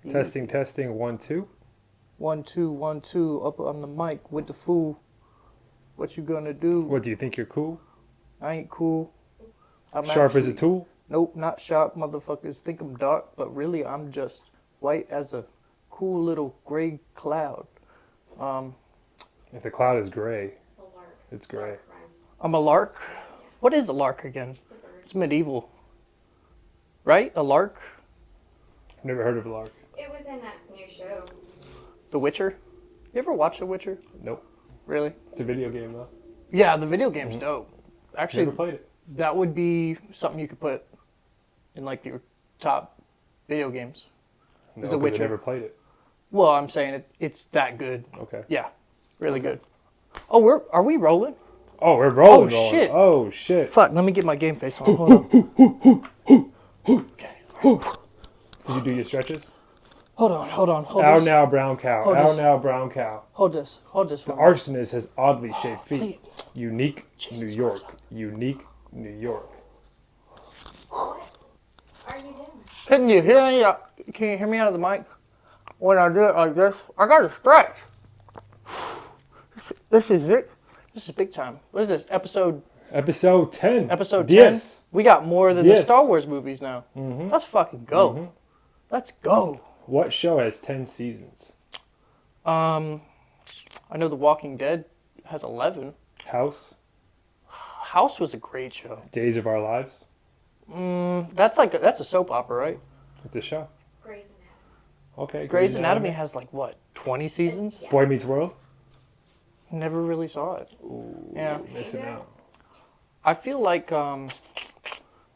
Testing, testing, 1, 2. 1, 2, 1, 2. Up on the mic with the fool. What you gonna do? What, do you think you're cool? I ain't cool. I'm Sharp as a tool? Nope, not sharp. Motherfuckers think I'm dark, but really I'm just white as a cool little gray cloud. If the cloud is gray, A lark. it's gray. Lark rhymes. I'm a lark. What is a lark again? It's a bird. It's medieval. Right? A lark? I've never heard of a lark. It was in that new show. The Witcher? You ever watch The Witcher? Nope. Really? It's a video game, though. Yeah, the video game's dope. Actually, Never played it. that would be something you could put in like your top video games. No, Is The 'cause Witcher. I never played it. Well, I'm saying it's that good. Okay. Yeah, really good. Oh, are we rolling? Oh, we're rolling. Oh, shit. Oh, shit. Fuck, let me get my game face on. Hold on. Okay. Did you do your stretches? Hold on. Hold Ow this. now, brown cow. Hold Ow this. now, brown cow. Hold this. The arsonist has oddly shaped feet. Unique Jesus New York. Christ. Unique New York. What are you doing? Can you hear me? Can you hear me out of the mic? When I do it like this, I got to stretch. This is it. This is big time. What is this? Episode 10. Episode 10? Yes. We got more than the Yes. Star Wars movies now. Mm-hmm. Let's fucking go. Mm-hmm. Let's go. What show has 10 seasons? I know The Walking Dead has 11. House? House was a great show. Days of Our Lives? That's a soap opera, right? It's a show. Grey's Anatomy. Okay. Grey's Anatomy has like what, 20 seasons? Yeah. Boy Meets World? Never really saw it. Ooh, Yeah. missing out. I feel like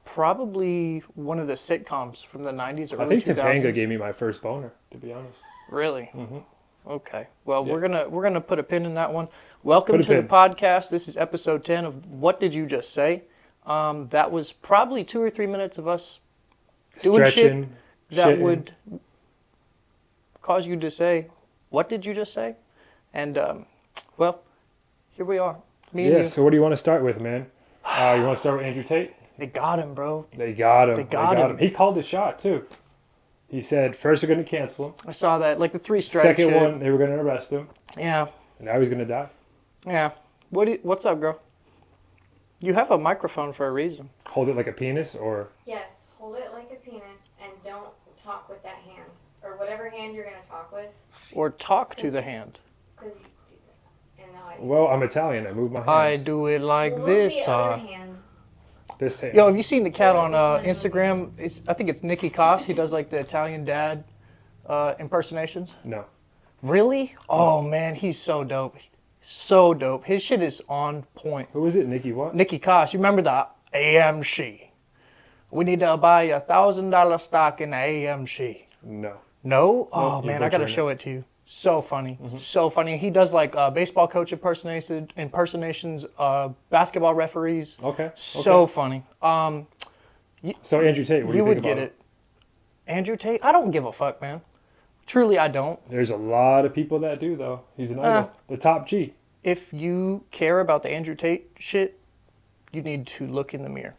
probably one of the sitcoms from the 90s or I early think 2000s. Topanga gave me my first boner, to be honest. Really? Mm-hmm. Okay. Well, Yeah. we're gonna put a pin in that one. Welcome Put a to the pin. podcast. This is episode 10 of What Did You Just Say? That was probably 2 or 3 minutes of us doing Stretching. that shitting. would cause you to say, "What did you just say?" And well, here we are. Me and Yeah, you. so what do you want to start with, man? You want to start with Andrew Tate? They got him, bro. They got him. They got him. He called the shot, too. He said first they're going to cancel him. I saw that, like the 3 strike Second shit. one, they were going to arrest him. Yeah, And now he's going to die. yeah. What's up, girl? You have a microphone for a reason. Hold it like a penis or... Yes, hold it like a penis and don't talk with that hand. Or whatever hand you're going to talk with. Or talk to the hand. Because you do that. And now I do. Well, I'm Italian. I move my I hands. do it like Move this. the other hand. This hand. Yo, have you seen the cat on Instagram? I think it's Nicky Koss. He does like the Italian dad impersonations. No. Really? Oh man, he's so dope. So dope. His shit is on point. Who is it? Nikki what? Nicky Koss, you remember the AMC? We need to buy $1,000 stock in the AMC. No. No? Oh Nope, you're man, I gotta butchering show it to you. So funny. So funny. He does like baseball coach impersonations, basketball referees. Okay. So funny. So Andrew Tate, what do You you would think get about it. Andrew Tate? I don't give a fuck, man. Truly, I don't. There's a lot of people that do, though. He's an idol. The top G. If you care about the Andrew Tate shit, you need to look in the mirror.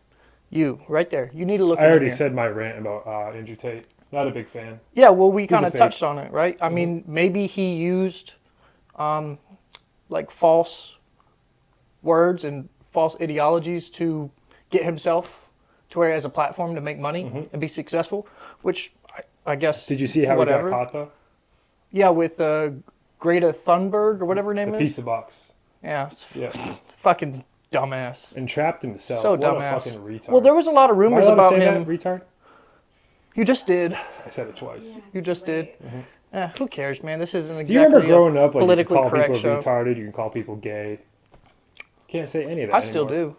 You, right there. You need to look I in the already mirror. said my rant about Andrew Tate. Not a big fan. Yeah, well, we a kind of fake. touched on it, right? I mean, maybe he used like false words and false ideologies to get himself to where he has a platform to make money and be successful, which I guess. Did you see how whatever. he got caught, though? Yeah, with Greta Thunberg or whatever her name The is. pizza box. Yeah, it's Yeah. fucking dumbass. And trapped himself. So what dumbass. a fucking retard. Well, there was a lot of Am I rumors allowed to about say him. that, retard? You just did. I said it twice. Yeah, You just did. right. Who cares, man? This isn't Do exactly you remember growing up, like, you politically can call correct people show. retarded, you can call people gay. Can't say any of that I still anymore. do.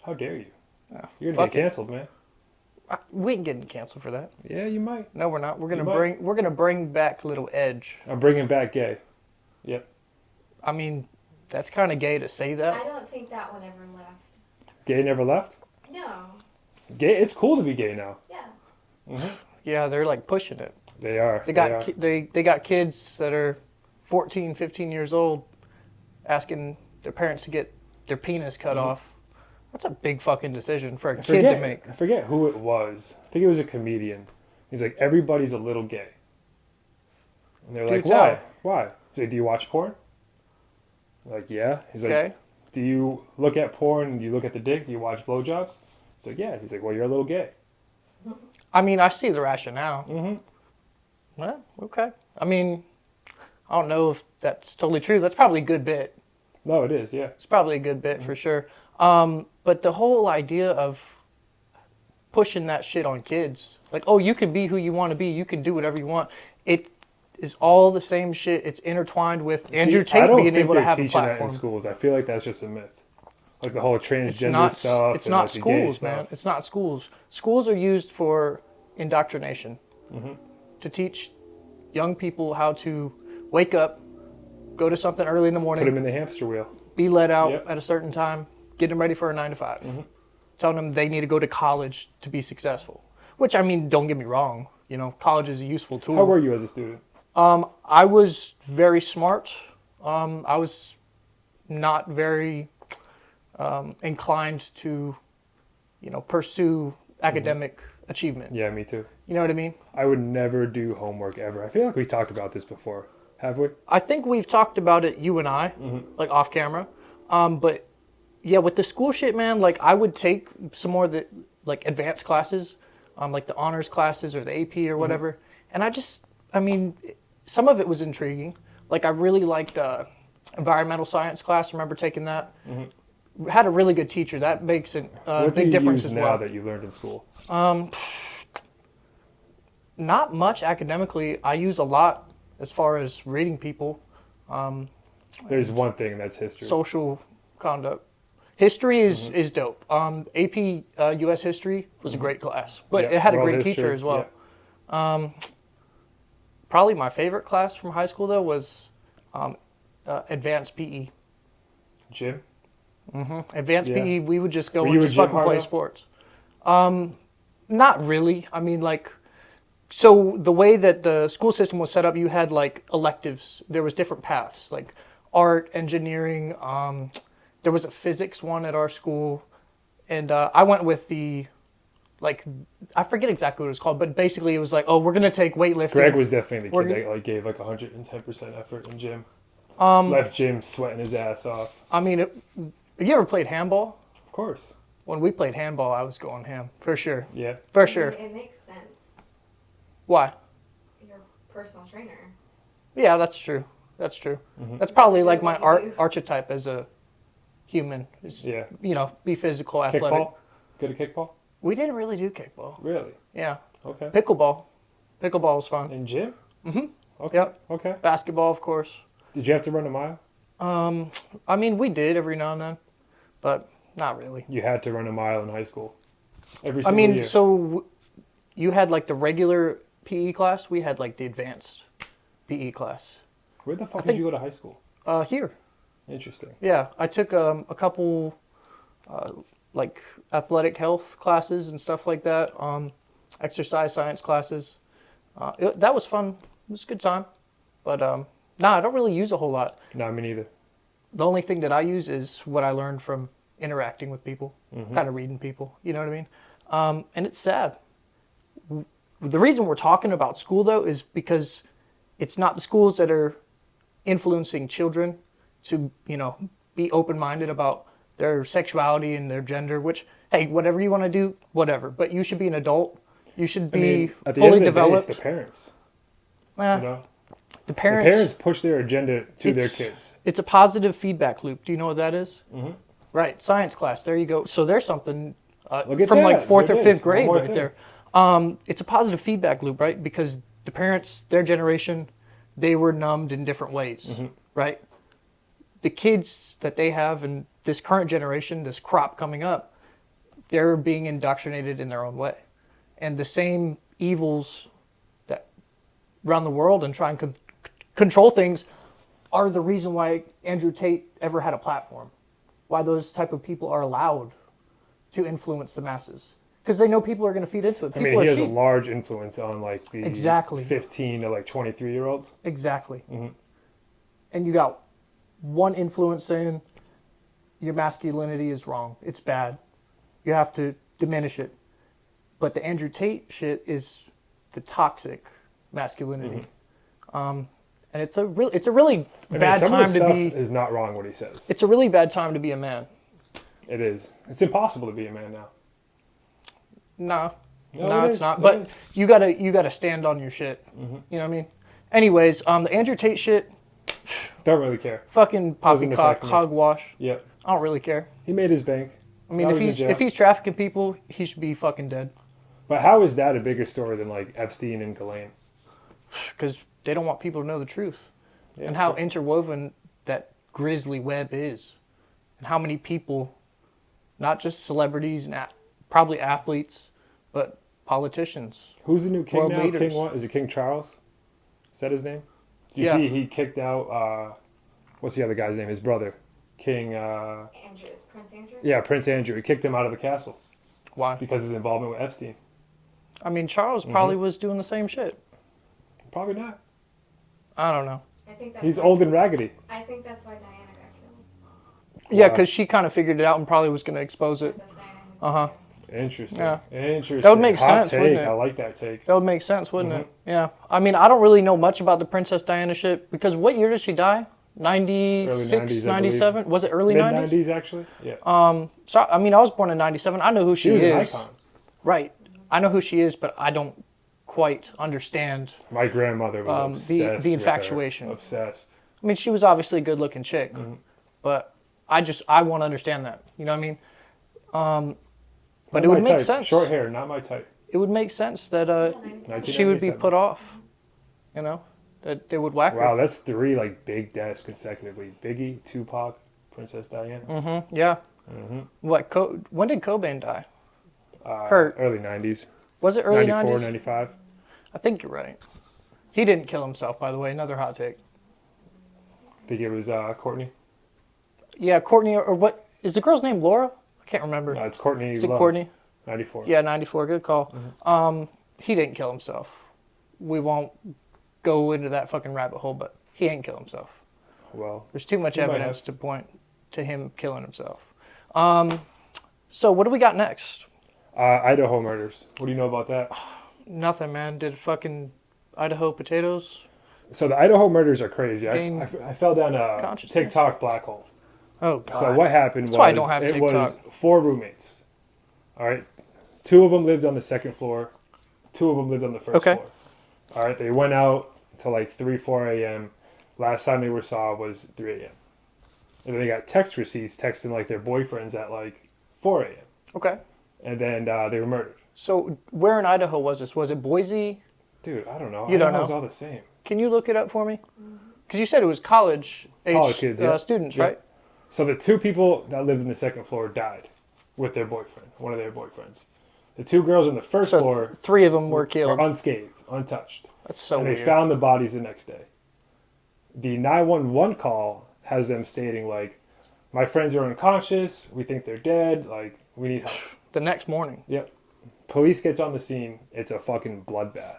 How dare you? Yeah, You're gonna fuck get it. canceled, man. We ain't getting canceled for that. Yeah, you might. No, we're not. We're You might. we're gonna bring back a little edge. I'm bringing back gay. Yep. I mean, that's kind of gay to say that. I don't think that one ever left. Gay never left? No. Gay, it's cool to be gay now. Yeah. Yeah, they're like pushing it. They are. They got are. they got kids that are 14, 15 years old asking their parents to get their penis cut off. That's a big fucking decision for a kid to make. I forget who it was. I think it was a comedian. He's like, everybody's a little gay. And they're Do like, tell. why? Why? He's like, do you watch porn? They're like, yeah. He's like, Okay. do you look at porn and you look at the dick? Do you watch blowjobs? He's like, yeah. He's like, well, you're a little gay. I mean, I see the rationale. Mm-hmm. Well, okay. I mean, I don't know if that's totally true. That's probably a good bit. No, it is, yeah. It's probably a good bit for sure. But the whole idea of pushing that shit on kids, like, oh, you can be who you want to be, you can do whatever you want. It is all the same shit. It's intertwined with Andrew See, I Tate don't being think able to they're have a teaching that platform. in schools. I feel like that's just a myth. Like the whole transgender It's not. stuff. It's and not like the gay schools, stuff. man. It's not schools. Schools are used for indoctrination, to teach young people how to wake up, go to something early in the morning, Put him in the hamster wheel. be let out Yep. at a certain time, get them ready for a 9 to 5, telling them they need to go to college to be successful. Which, I mean, don't get me wrong, you know, college is a useful tool. How were you as a student? I was very smart. I was not very inclined to, you know, pursue academic achievement. Yeah, me too. You know what I mean? I would never do homework ever. I feel like we talked about this before. Have we? I think we've talked about it, you and I, like off camera. But yeah, with the school shit, man, like I would take some more of the like advanced classes, like the honors classes or the AP or whatever. And I mean, some of it was intriguing. Like I really liked environmental science class. Remember taking that? Had a really good teacher. That makes a What do big you difference use as now well. that you learned in school? Not much academically. I use a lot as far as reading people, There's one thing, and that's history. social conduct. History is dope. AP U.S. History was a great class, but Yeah, it had a world great history, teacher as well. yeah. Probably my favorite class from high school though was advanced PE. Gym? Advanced Yeah. PE, we would just go Were and you a just gym fucking play hardo? sports. Not really. I mean, like, so the way that the school system was set up, you had like electives. There was different paths, like art, engineering. There was a physics one at our school, and I went with the, like, I forget exactly what it was called, but basically it was like, oh, we're gonna take weightlifting. Greg was definitely the We're kid that like gave like 110% effort in gym. Left gym sweating his ass off. I mean, you ever played handball? Of course. When we played handball, I was going ham for sure. Yeah. For sure. It makes sense. Why? You're a personal trainer. Yeah, that's true. That's true. Mm-hmm. That's probably like my What you do. archetype as a human. Is, Yeah. you know, be physical, athletic. Kickball? Good at kickball? We didn't really do kickball. Really? Yeah. Okay. Pickleball. Pickleball was fun. In gym? Mm-hmm. Okay. Yep. Okay. Basketball, of course. Did you have to run a mile? I mean, we did every now and then, but not really. You had to run a mile in high school. Every I single mean, year. so you had like the regular PE class. We had like the advanced PE class. Where the fuck did think- you go to high school? Here. Interesting. Yeah, I took a couple like athletic health classes and stuff like that. Exercise science classes. That was fun. It was a good time. But I don't really use a whole lot. No, me neither. The only thing that I use is what I learned from interacting with people, kind of reading people. You know what I mean? And it's sad. The reason we're talking about school though is because it's not the schools that are influencing children to, you know, be open-minded about their sexuality and their gender, which, hey, whatever you want to do, whatever. But you should be an adult. You should be at the fully end of the day, developed. it's the parents. Eh, You know, the the parents. parents push their agenda to their It's- kids. It's a positive feedback loop. Do you know what that is? Mm-hmm. Right, science class. There you go. So there's something Look at from like that. fourth There or it fifth is. grade One more right thing. there. It's a positive feedback loop, right? Because the parents, their generation, they were numbed in different ways, Mm-hmm. right? The kids that they have in this current generation, this crop coming up, they're being indoctrinated in their own way. And the same evils that run the world and try and control things are the reason why Andrew Tate ever had a platform. Why those type of people are allowed to influence the masses. Because they know people are going to feed into it. I People mean, are he has a sheep. large influence on like the Exactly. 15 to like 23-year-olds. Exactly. Mm-hmm. And you got one influence saying your masculinity is wrong. It's bad. You have to diminish it. But the Andrew Tate shit is the toxic masculinity. And it's a really bad some of time the to stuff be. is not wrong what he says. It's a really bad time to be a man. It is. It's impossible to be a man now. No, No, it it's is. not. It But is. you gotta stand on your shit. You know what I mean? Anyways, the Andrew Tate shit, Don't really care. fucking Doesn't poppycock, affect me. hogwash. Yep. I don't really care. He made his bank. I mean, Now if in he's jail. if he's trafficking people, he should be fucking dead. But how is that a bigger story than like Epstein and Ghislaine? Because they don't want people to know the truth. Yeah, And how true. interwoven that grisly web is. And how many people, not just celebrities and probably athletes, but politicians. Who's the new king world now? leaders. King what? Is it King Charles? Is that his name? Did you Yeah. see he kicked out what's the other guy's name? His brother. King Andrew, is Prince Andrew? yeah, Prince Andrew. He kicked him out of the castle Why? because of his involvement with Epstein. I mean, Charles probably was doing the same shit. Probably not. I don't know. I think that's He's why, old and raggedy. I think that's why Diana got killed. Yeah, Wow. because she kind of figured it out and probably was going to expose it. Princess Diana. his Uh-huh. sister. Interesting. Yeah. Interesting. That would make Hot sense, take. wouldn't it? I like that take. That would make sense, wouldn't it? Yeah. I mean, I don't really know much about the Princess Diana shit because what year did she die? 96, 90s, I 97? Was it early Mid 90s? 90s actually. Yeah. So, I mean, I was born in 97. I know who she She was an is. icon. Right. I know who she is, but I don't quite understand. My grandmother was obsessed the with her. infatuation. Obsessed. I mean, she was obviously a good-looking chick, but I want to understand that. You know what I mean? But Not it would my make type. sense. Short hair, not my type. It would make sense that Yeah, 97. she would be 1997. put off. You know, that they would whack Wow, her. that's three like big deaths consecutively. Biggie, Tupac, Princess Diana. Yeah. Mm-hmm. What? When did Cobain die? Uh, Kurt. Early 90s. Was it early 94, 90s? 95. I think you're right. He didn't kill himself, by the way. Another hot take. I think it was Courtney. Yeah, Courtney, or what? Is the girl's name Laura? I can't remember. No, it's Courtney Is it Love. Courtney? 94. Yeah, 94. Good call. He didn't kill himself. We won't go into that fucking rabbit hole, but he didn't kill himself. Well, There's too much He might evidence to point to him killing himself. So what do we got next? Idaho murders. What do you know about that? Nothing, man. Did fucking Idaho potatoes? So the Idaho murders are crazy. Gain I fell down a consciousness. TikTok black hole. Oh, God. So what happened That's why I was don't have it was TikTok. 4 roommates. All right, 2 of them lived on the second floor, 2 of them lived on the first Okay. floor. All right, they went out till like 3, 4 a.m. Last time they were saw was 3 a.m. And then they got text receipts texting like their boyfriends at like 4 a.m. Okay. And then they were murdered. So where in Idaho was this? Was it Boise? Dude, I don't know. You don't Idaho's know? all the same. Can you look it up for me? Because you said it was college Kids, yeah. students, Yeah. right? So the 2 people that lived in the second floor died with their boyfriend, one of their boyfriends. The 2 girls on the first So floor 3 of them were were killed. unscathed, untouched. That's so and weird. they found the bodies the next day. The 911 call has them stating like, my friends are unconscious, we think they're dead, like, we need help. The next morning. Yep. Police gets on the scene, it's a fucking bloodbath.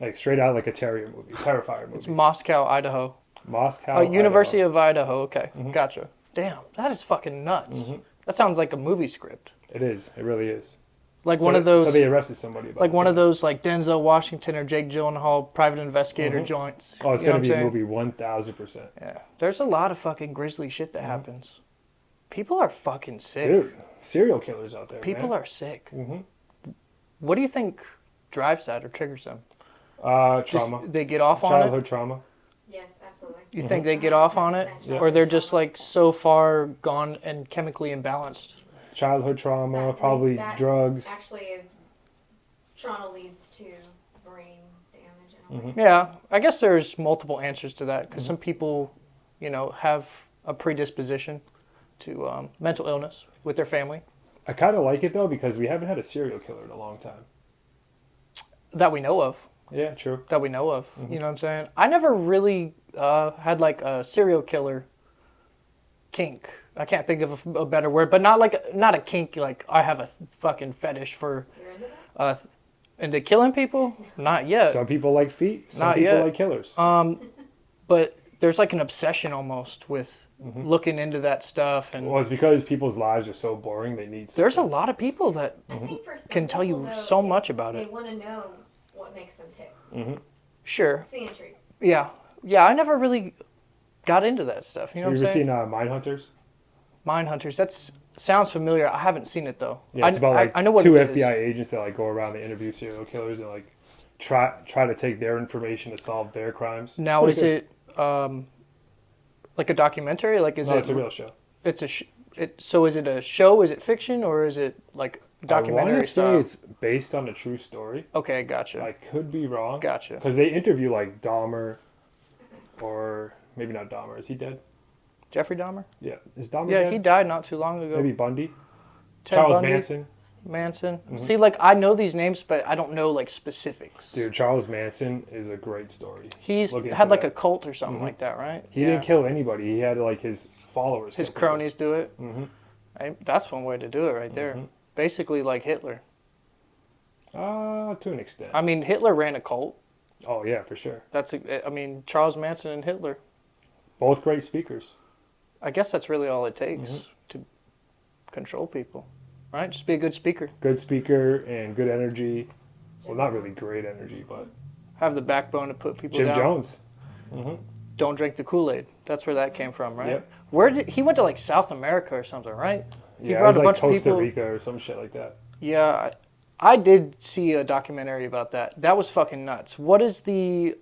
Like straight out like a Terrifier movie. It's Moscow, Idaho. Moscow, University Idaho. of Idaho. Okay, gotcha. Damn, that is fucking nuts. That sounds like a movie script. It is, it really is. Like So- one of those, So they arrested somebody about like it, one of too. those, like Denzel Washington or Jake Gyllenhaal private investigator joints. Oh, it's You know going to be what a I'm saying? movie 1000%. Yeah, there's a lot of fucking grisly shit that happens. People are fucking sick. Dude, serial killers out there, People man. are sick. Mhm. What do you think drives that or triggers them? Just Trauma. they get off on it. Childhood trauma. Yes, absolutely. You think they get off on it, Yeah. or they're just like so far gone and chemically imbalanced? Childhood trauma, That- probably that drugs. Actually, is trauma leads to brain damage in a way. Yeah, I guess there's multiple answers to that because some people, you know, have a predisposition to mental illness with their family I kind of like it though because we haven't had a serial killer in a long time. that we know of. Yeah, true. That we know of. You know what I'm saying? I never really had like a serial killer kink. I can't think of a better word, but not a kink like I have a fucking fetish for You're into that? into killing people. Not yet. Some people like feet. Some Not people yet. like killers. But there's like an obsession almost with looking into that stuff, and Well, it's because people's lives are so boring. They need. there's a something. lot of people that I think for some can tell you people, though, so much about They it. want to know what makes them tick. Sure. It's the intrigue. Yeah. Yeah, I never really got into that stuff. You know Have what you I'm ever saying? seen Mindhunters? Mindhunters. That's sounds familiar. I haven't seen it though. Yeah, it's about like I know what two it is. FBI agents that like go around, they interview serial killers and like try to take their information to solve their crimes. Now, It's is pretty it like a documentary? Like, is good. No, it? it's a real show. It's a. So is it a show? Is it fiction or is it like I documentary want to say style? it's based on a true story. Okay, gotcha. I could be wrong. Gotcha. Because they interview like Dahmer, or maybe not Dahmer. Is he dead? Jeffrey Dahmer? Yeah, is Dahmer Yeah, dead? he died not too long ago. Maybe Bundy. Ted Charles Bundy, Manson. Manson. Mm-hmm. See, like I know these names, but I don't know like specifics. Dude, Charles Manson is a great story. He's Look into had like that. a cult or something Mhm. like that, right? He didn't kill anybody. He had like his followers. His kill people. cronies do it. Mm-hmm. That's one way to do it right there. Mhm. Basically, like Hitler. To an extent. I mean, Hitler ran a cult. Oh yeah, for sure. I mean, Charles Manson and Hitler. Both great speakers. I guess that's really all it takes Mhm. to control people, right? Just be a good speaker. Good speaker and good energy. Well, not really great energy, but Have the backbone to put people Jim down. Jones. Mm-hmm. Don't drink the Kool-Aid. That's where that came from, right? Yep. Where did he went to like South America or something, right? He Yeah, it brought was a like bunch of Costa people. Rica or some shit like that. Yeah, I did see a documentary about that. That was fucking nuts. What is the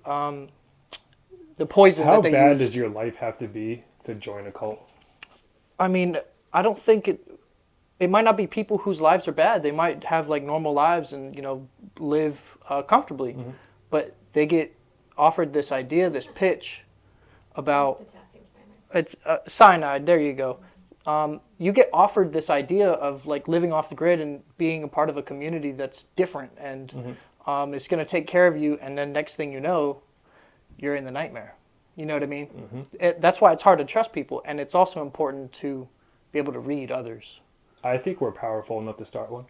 poison How that they bad use? does your life have to be to join a cult? I mean, I don't think it might not be people whose lives are bad. They might have like normal lives and live comfortably, Mm-hmm. but they get offered this idea, this pitch about It's potassium cyanide. it's cyanide. There you go. You get offered this idea of like living off the grid and being a part of a community that's different and Mm-hmm. it's going to take care of you. And then next thing you know, you're in the nightmare. You know what I mean? Mm-hmm. That's why it's hard to trust people. And it's also important to be able to read others. I think we're powerful enough to start one.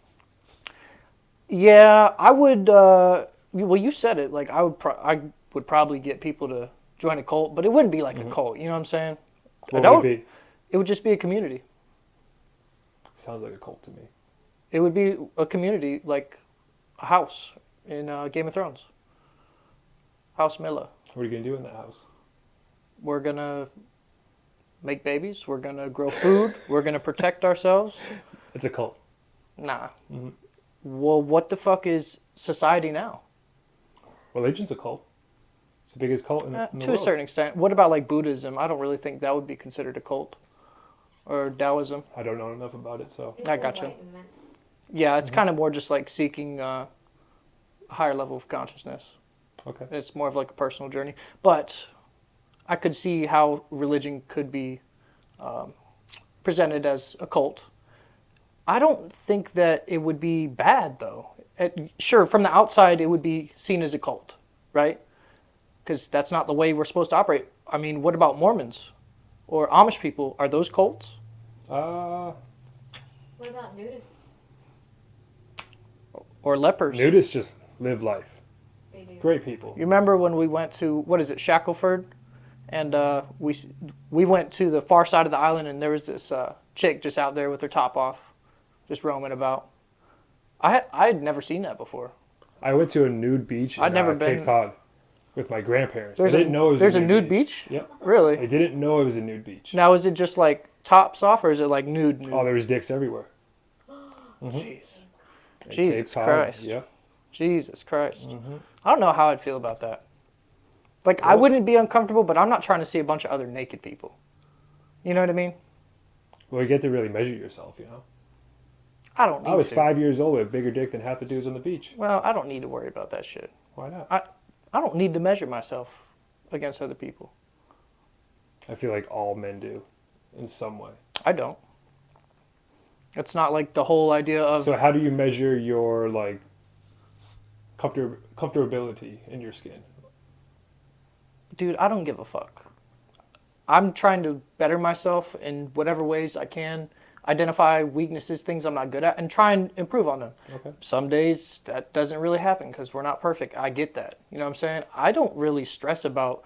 Yeah, I would. Well, you said it. Like I would probably get people to join a cult, but it wouldn't be like a cult. You know what I'm saying? What That would it be? It would just be a community. Sounds like a cult to me. It would be a community like a house in Game of Thrones. House Milla. What are you gonna do in that house? We're gonna make babies. We're gonna grow food. We're gonna protect ourselves. It's a cult. Nah. Mhm. Well, what the fuck is society now? Religion's a cult. It's the biggest cult in the To a world. certain extent. What about like Buddhism? I don't really think that would be considered a cult. Or Taoism. I don't know enough about it, so It's I gotcha. enlightenment. Yeah, it's kind of more just like seeking a higher level of consciousness. okay. It's more of like a personal journey. But I could see how religion could be presented as a cult. I don't think that it would be bad, though. Sure, from the outside, it would be seen as a cult, right? Because that's not the way we're supposed to operate. I mean, what about Mormons or Amish people? Are those cults? Uh, What about nudists? Or lepers? nudists just live life. They do. Great people. You remember when we went to, what is it, Shackleford? And we went to the far side of the island, and there was this chick just out there with her top off, just roaming about. I had never seen that before. I went to a nude beach in I'd never been- Cape Cod with my grandparents. There's I didn't know it was there's a nude beach? Yep. Really? I didn't know it was a nude beach. Now, is it just like tops off, or is it like nude? Oh, there was dicks everywhere. Jeez. In Jesus Cape Cod, Christ. Yep. Jesus Christ. I don't know how I'd feel about that. Like, I Well- wouldn't be uncomfortable, but I'm not trying to see a bunch of other naked people. You know what I mean? Well, you get to really measure yourself, you know. I don't need I was to. 5 years old with a bigger dick than half the dudes on the beach. Well, I don't need to worry about that shit. Why not? I don't need to measure myself against other people. I feel like all men do, in some way. I don't. It's not like the whole idea of So how do you measure your like comfortability in your skin? dude, I don't give a fuck. I'm trying to better myself in whatever ways I can, identify weaknesses, things I'm not good at, and try and improve on them. Okay. Some days that doesn't really happen because we're not perfect. I get that. You know what I'm saying? I don't really stress about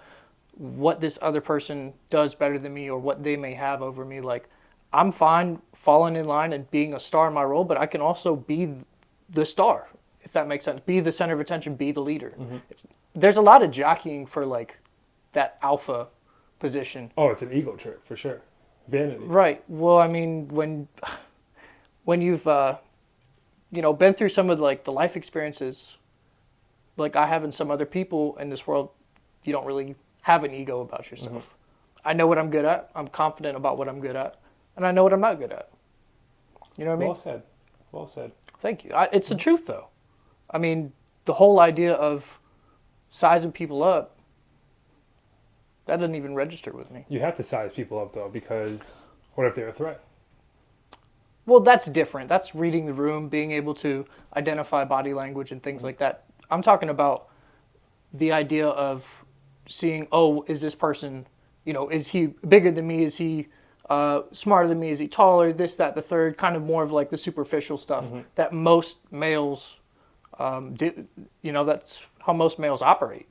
what this other person does better than me or what they may have over me. Like, I'm fine falling in line and being a star in my role, but I can also be the star if that makes sense. Be the center of attention, be the leader. There's a lot of jockeying for like that alpha position. Oh, it's an ego trip for sure. Vanity. Right. Well, I mean, when you've been through some of like the life experiences like I have in some other people in this world, you don't really have an ego about yourself. I know what I'm good at. I'm confident about what I'm good at, and I know what I'm not good at. You know what I mean? Well said. Well said. Thank you. It's the truth, though. I mean, the whole idea of sizing people up, that doesn't even register with me. You have to size people up though, because what if they're a threat? Well, that's different. That's reading the room, being able to identify body language and things like that. I'm talking about the idea of seeing, oh, is this person, is he bigger than me? Is he smarter than me? Is he taller? This, that, the third, kind of more of like the superficial stuff that most males do. That's how most males operate.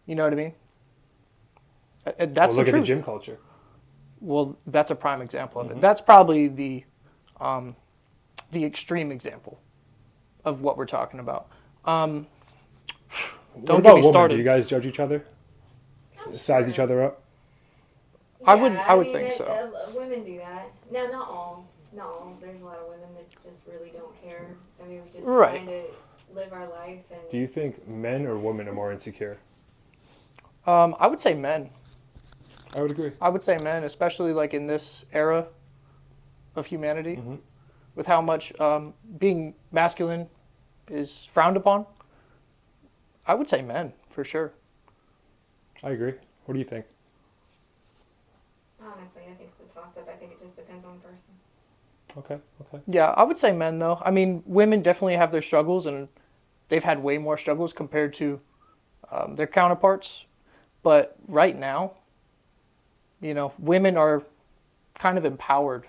You know what I mean? That's Look the at the truth. gym culture. Well, that's a prime example of it. That's probably the extreme example of what we're talking about. Don't What get about me women? started. Do you guys judge each other? Size each other up? I would think so. Women do that. No, not all. Not all. There's a lot of women that just really don't care. I mean, we just Right. trying to live our life. And Do you think men or women are more insecure? I would say men. I would agree. I would say men, especially like in this era of humanity, with how much being masculine is frowned upon. I would say men, for sure. I agree. What do you think? honestly, I think it's a toss-up. I think it just depends on the person. Okay. Okay. Yeah, I would say men, though. I mean, women definitely have their struggles, and they've had way more struggles compared to their counterparts. But right now, women are kind of empowered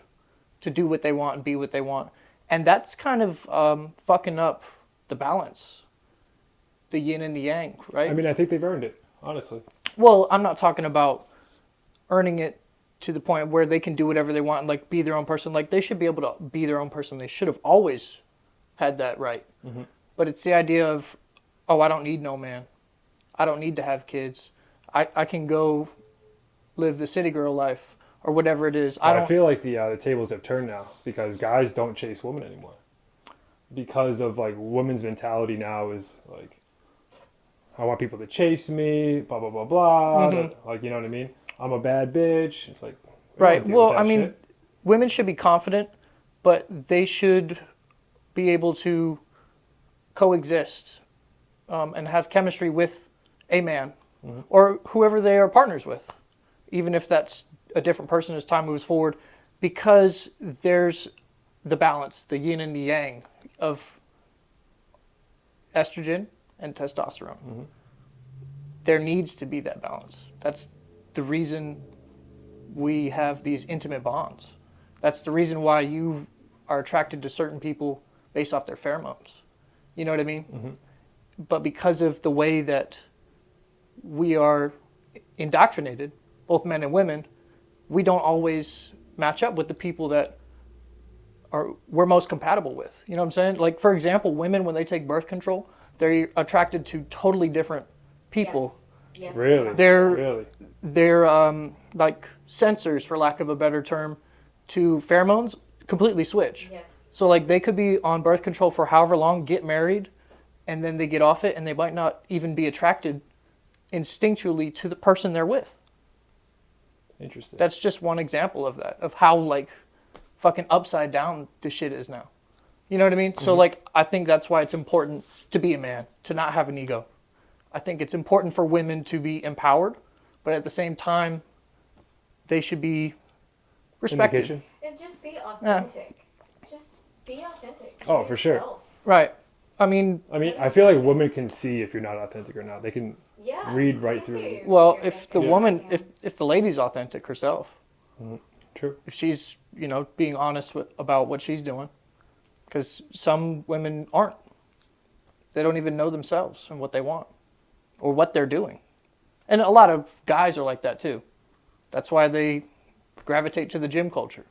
to do what they want and be what they want. And that's kind of fucking up the balance, the yin and the yang, right? I mean, I think they've earned it, honestly. Well, I'm not talking about earning it to the point where they can do whatever they want and like be their own person. Like they should be able to be their own person. They should have always had that right. Mm-hmm. But it's the idea of, oh, I don't need no man. I don't need to have kids. I can go live the city girl life or whatever it is. I feel like the tables have turned now because guys don't chase women anymore. Because of like women's mentality now is like, I want people to chase me, blah blah blah blah. Mm-hmm. Like, you know what I mean? I'm a bad bitch. It's like, right. Well, I mean, shit. women should be confident, but they should be able to coexist and have chemistry with a man or whoever they are partners with, even if that's a different person as time moves forward, because there's the balance, the yin and the yang of estrogen and testosterone. Mm-hmm. There needs to be that balance. That's the reason we have these intimate bonds. That's the reason why you are attracted to certain people based off their pheromones. You know what I mean? Mm-hmm. But because of the way that we are indoctrinated, both men and women, we don't always match up with the people that we're most compatible with. You know what I'm saying? Like, for example, women, when they take birth control, they're attracted to totally different people. Yes. Really? They're Really? like sensors, for lack of a better term, to pheromones completely switch. Yes. So like they could be on birth control for however long, get married, and then they get off it, and they might not even be attracted instinctually to the person they're with. Interesting. That's just one example of that, of how like fucking upside down this shit is now. You know what I mean? So like, I think that's why it's important to be a man, to not have an ego. I think it's important for women to be empowered, but at the same time, they should be respected. In the kitchen? And just be authentic. Just be authentic. Oh, Be for sure. yourself. Right. I mean, I feel like women can see if you're not authentic or not. They can Yeah. read I right can through see it. you're- well, you're if the authentic. woman, Yeah. if the lady's authentic herself, True. if she's, being honest about what she's doing, because some women aren't. They don't even know themselves and what they want or what they're doing. And a lot of guys are like that too. That's why they gravitate to the gym culture.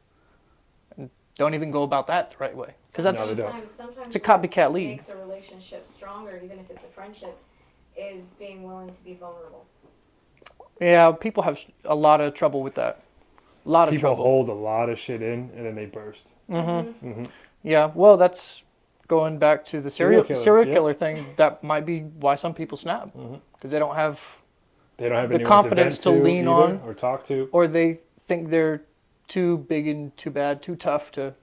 And don't even go about that the right way. Because No, that's they don't. Sometimes it's a what copycat lead. makes a relationship stronger, even if it's a friendship, is being willing to be vulnerable. Yeah, people have a lot of trouble with that. A lot of People trouble. hold a lot of shit in and then they burst. Yeah, well, that's going back to the Serial killers, serial yeah. killer thing. That might be why some people snap. Because they don't have, They don't have The anyone confidence to, vent to lean either, on. or talk to. or they think they're too big and too bad, too tough to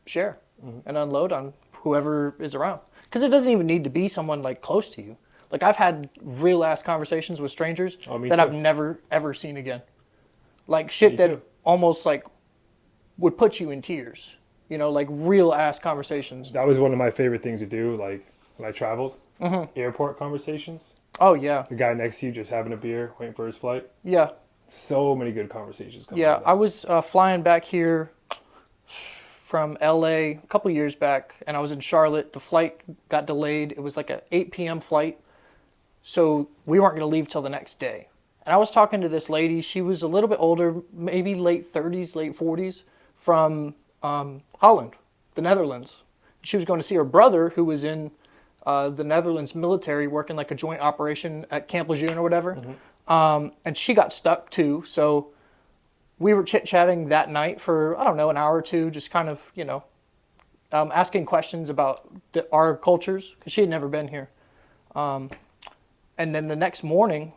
share and unload on whoever is around. Because it doesn't even need to be someone like close to you. Like I've had real ass conversations with strangers Oh, me that too. I've never ever seen again. Like shit Me that too. almost like would put you in tears. You know, like real ass conversations. That was one of my favorite things to do, like when I traveled. Airport conversations. Oh yeah, The guy next to you just having a beer, waiting for his flight. yeah, So many good conversations come yeah. out of that. I was flying back here from LA a couple years back, and I was in Charlotte. The flight got delayed. It was like a 8 p.m. flight, so we weren't going to leave till the next day. And I was talking to this lady. She was a little bit older, maybe late 30s, late 40s, from Holland, the Netherlands. She was going to see her brother, who was in the Netherlands military, working like a joint operation at Camp Lejeune or whatever. And she got stuck too. So we were chit-chatting that night for, I don't know, an hour or two, just kind of, asking questions about our cultures, because she had never been here. And then the next morning,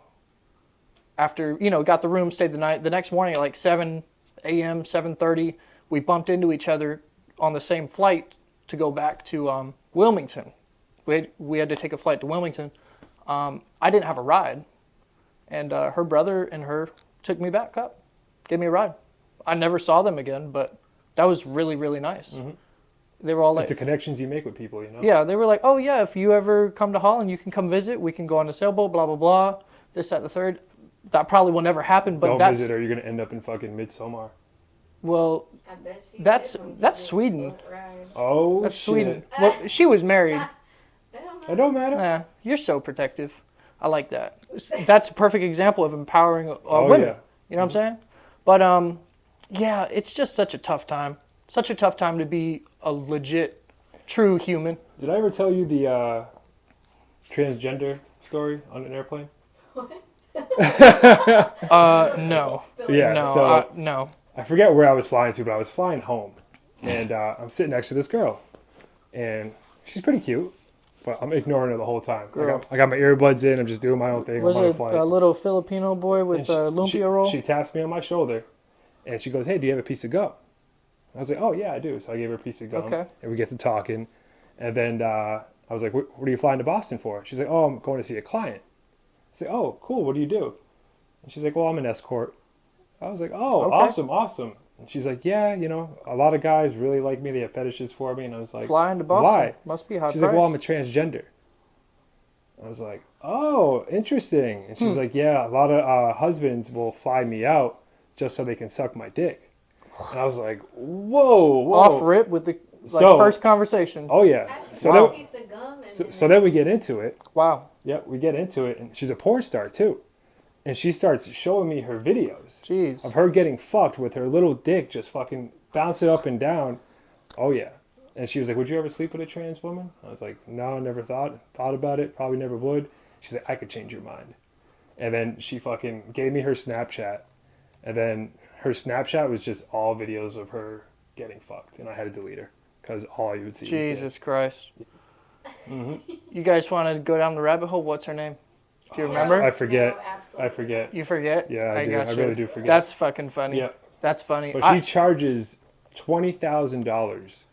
after, got the room, stayed the night, the next morning at like 7 a.m., 7:30, we bumped into each other on the same flight to go back to Wilmington. We had to take a flight to Wilmington. I didn't have a ride, and her brother and her took me back up, gave me a ride. I never saw them again, but that was really, really nice. They were all It's like, the connections you make with people, yeah, they were like, oh yeah, if you ever come to Holland, you can come visit. We can go on a sailboat, blah, blah, blah, this, that, the third. That probably will never happen, but Don't that's, visit or you're going to end up in fucking Midsommar. well, I bet she That's- did when you that's did Sweden. boat ride. Oh, that's shit. Sweden. Well, she was married. I don't know. It don't matter. Nah, you're so protective. I like that. That's a perfect example of empowering Oh, women. yeah. You know what I'm saying? But yeah, it's just such a tough time. Such a tough time to be a legit, true human. Did I ever tell you the transgender story on an airplane? No, Yeah, no, so no. I forget where I was flying to, but I was flying home. And I'm sitting next to this girl. And she's pretty cute, but I'm ignoring her the whole time. Girl. I got my earbuds in. I'm just doing my own thing. Was I'm on a it flight. a little Filipino boy with And a lumpia roll? She taps me on my shoulder, and she goes, "Hey, do you have a piece of gum?" I was like, "Oh yeah, I do." So I gave her a piece of gum, Okay. and we get to talking. And then I was like, "What are you flying to Boston for?" She's like, "Oh, I'm going to see a client." I said, "Oh, cool. What do you do?" And she's like, "Well, I'm an escort." I was like, "Oh, Okay. awesome, awesome." And she's like, "Yeah, a lot of guys really like me. They have fetishes for me." And I was like, Flying to Boston. "Why?" Must be high She's price. like, "Well, I'm a transgender." I was like, "Oh, interesting." And she's like, "Yeah, a lot of husbands will fly me out just so they can suck my dick." And I was like, "Whoa, whoa!" Off rip with the So- first conversation. Oh yeah. Actually, So a then, piece of gum and so then we get into it. Wow. Yeah, we get into it, and she's a porn star too, and she starts showing me her videos Jeez. of her getting fucked with her little dick just fucking bouncing up and down. Oh yeah. And she was like, "Would you ever sleep with a trans woman?" I was like, "No, never thought about it. Probably never would." She's like, "I could change your mind." And then she fucking gave me her Snapchat, and then her Snapchat was just all videos of her getting fucked, and I had to delete her because all you would see. Was Jesus Christ. Mm-hmm. You guys want to go down the rabbit hole? What's her name? Do you No, remember? I forget. no, absolutely I forget. You forget? Yeah, I do. got I you. really do forget. That's fucking funny. Yeah, That's funny. but she charges $20,000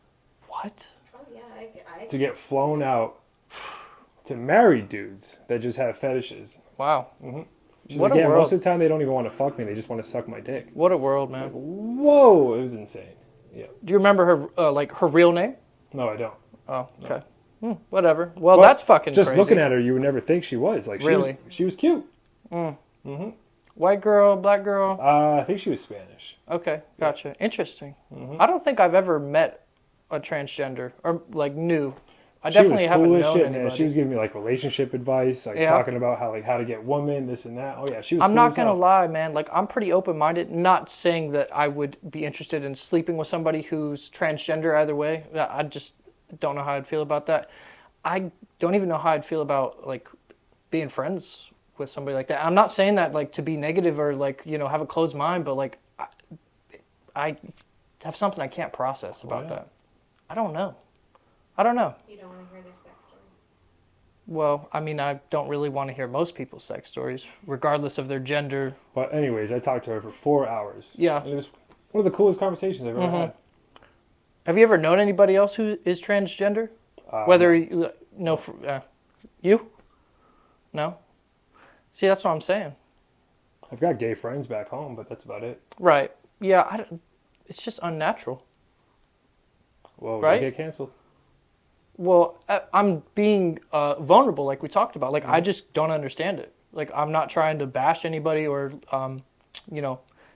What? Oh yeah, I to get flown out to married dudes that just have fetishes. Wow. She's What like, a yeah, world. most of the time they don't even want to fuck me. They just want to suck my dick. What a world, man. Whoa, it was insane. Yeah. Do you remember her her real name? No, I don't. Oh, okay. Whatever. Well, But that's fucking Just crazy. looking at her, you would never think she was. Like, Really? she was cute. White girl, black girl. I think she was Spanish. Okay, gotcha. Interesting. I don't think I've ever met a transgender or like knew. I She was definitely cool haven't as known shit, anybody. man. She was giving me like relationship advice, like Yeah. talking about how to get women, this and that. Oh yeah, she was. I'm cool not as gonna hell. lie, man. Like, I'm pretty open-minded. Not saying that I would be interested in sleeping with somebody who's transgender either way. I just don't know how I'd feel about that. I don't even know how I'd feel about like being friends with somebody like that. I'm not saying that like to be negative or like, you know, have a closed mind, but like I have something I can't process about that. I don't know. I don't know. You don't want to hear their sex stories. Well, I mean, I don't really want to hear most people's sex stories, regardless of their gender. But anyways, I talked to her for 4 hours. Yeah. And it was one of the coolest conversations I've ever had. Have you ever known anybody else who is transgender? Whether you? No? See, that's what I'm saying. I've got gay friends back home, but that's about it. Right. Yeah, it's just unnatural. Well, Right? they get canceled. Well, I'm being vulnerable, like we talked about. Like, I just don't understand it. Like, I'm not trying to bash anybody or,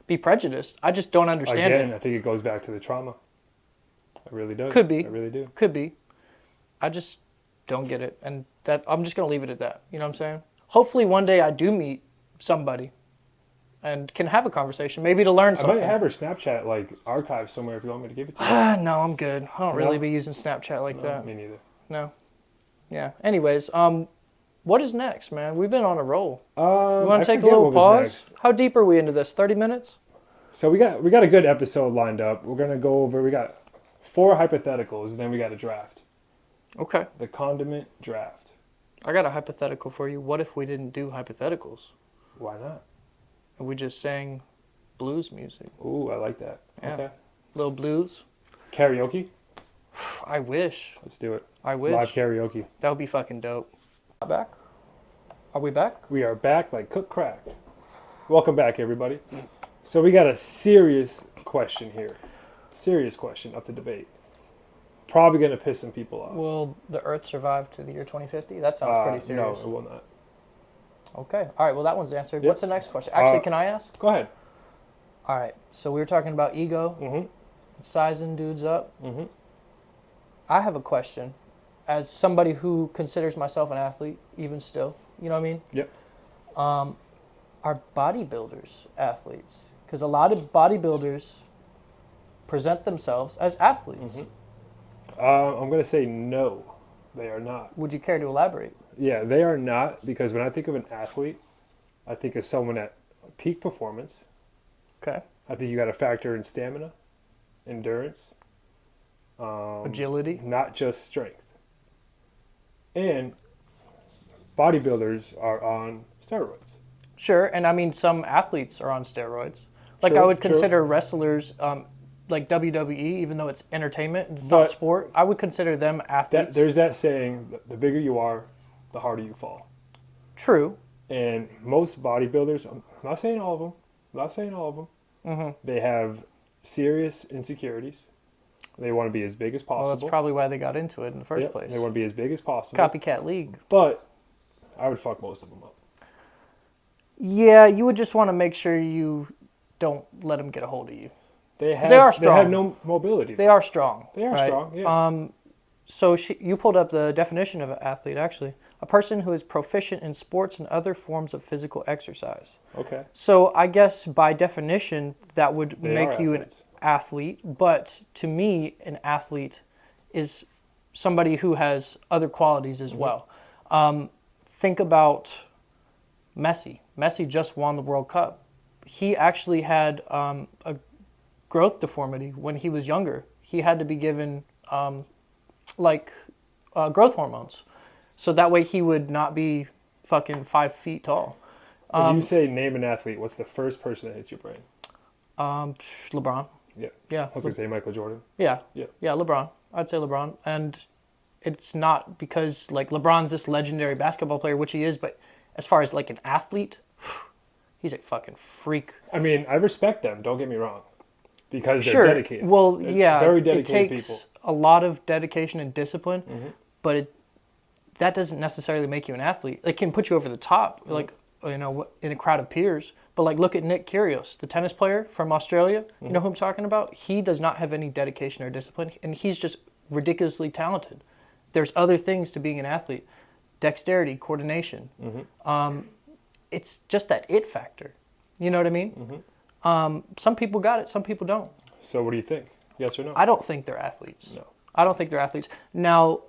be prejudiced. I just don't understand Again, it. I think it goes back to the trauma. I really do. Could be. I really do. Could be. I just don't get it. And that I'm just going to leave it at that. You know what I'm saying? Hopefully one day I do meet somebody and can have a conversation, maybe to learn I something. might have her Snapchat like archived somewhere if you want me to give it to you. No, I'm good. I don't No? really be using Snapchat like that. Me neither. No. Yeah. Anyways, what is next, man? We've been on a roll. You I want to take a forget little what was pause? next. How deep are we into this? 30 minutes? So we got a good episode lined up. We're gonna go over. We got 4 hypotheticals, and then we got a draft. Okay. The condiment draft. I got a hypothetical for you. What if we didn't do hypotheticals Why not? and we just sang blues music? Ooh, I like that. Yeah. Okay. Little blues? Karaoke. I wish. Let's do it. I wish. Live karaoke. That would be fucking dope. Back? Are we back? We are back like cook crack. Welcome back, everybody. So we got a serious question here. Serious question up to debate. Probably gonna piss some people off. Will the Earth survive to the year 2050? That sounds pretty serious. No, it will not. Okay. All right. Well, that one's answered. Yep. What's the next question? Actually, can I ask? Go ahead. All right. So we were talking about ego, Mm-hmm. sizing dudes up. Mm-hmm. I have a question. As somebody who considers myself an athlete, even still, you know what I mean? Yep. Are bodybuilders athletes? Because a lot of bodybuilders present themselves as athletes. I'm gonna say no. They are not. Would you care to elaborate? Yeah, they are not, because when I think of an athlete, I think of someone at peak performance. Okay. I think you got to factor in stamina, endurance, Agility. not just strength. And bodybuilders are on steroids. Sure, and I mean some athletes are on steroids. Like True, I would true. consider wrestlers, like WWE, even though it's entertainment, it's But not sport. I would consider them athletes. There's that saying, the bigger you are, the harder you fall. True. And most bodybuilders, I'm not saying all of them, they have serious insecurities. They want to be as big as possible. Well, that's probably why they got into it in the first Yep, place. They want to be as big as possible. Copycat league. But I would fuck most of them up. Yeah, you would just want to make sure you don't let them get a hold of you. They are They have strong. no mobility. They are strong. They are right? strong. Yeah. So you pulled up the definition of an athlete, actually. A person who is proficient in sports and other forms of physical exercise. Okay. So I guess by definition, that would They make are you athletes. an athlete. But to me, an athlete is somebody who has other qualities as well. Think about Messi. Messi just won the World Cup. He actually had a growth deformity when he was younger. He had to be given growth hormones. So that way he would not be fucking 5 feet tall. When you say name an athlete, what's the first person that hits your brain? LeBron. Yeah. Yeah. I was going to say Michael Jordan. Yeah. Yeah. Yeah, LeBron. I'd say LeBron. And it's not because like LeBron's this legendary basketball player, which he is, but as far as like an athlete, he's a fucking freak. I mean, I respect them. Don't get me wrong, because they're Sure. dedicated. Well, They're yeah. very It dedicated takes people. a lot of dedication and discipline, but that doesn't necessarily make you an athlete. It can put you over the top, like in a crowd of peers. But like, look at Nick Kyrgios, the tennis player from Australia. You know who I'm talking about? He does not have any dedication or discipline, and he's just ridiculously talented. there's other things to being an athlete. Dexterity, coordination. It's just that it factor. You know what I mean? Some people got it, some people don't. So what do you think? Yes or no? I don't think they're athletes. No. I don't think they're athletes. Now,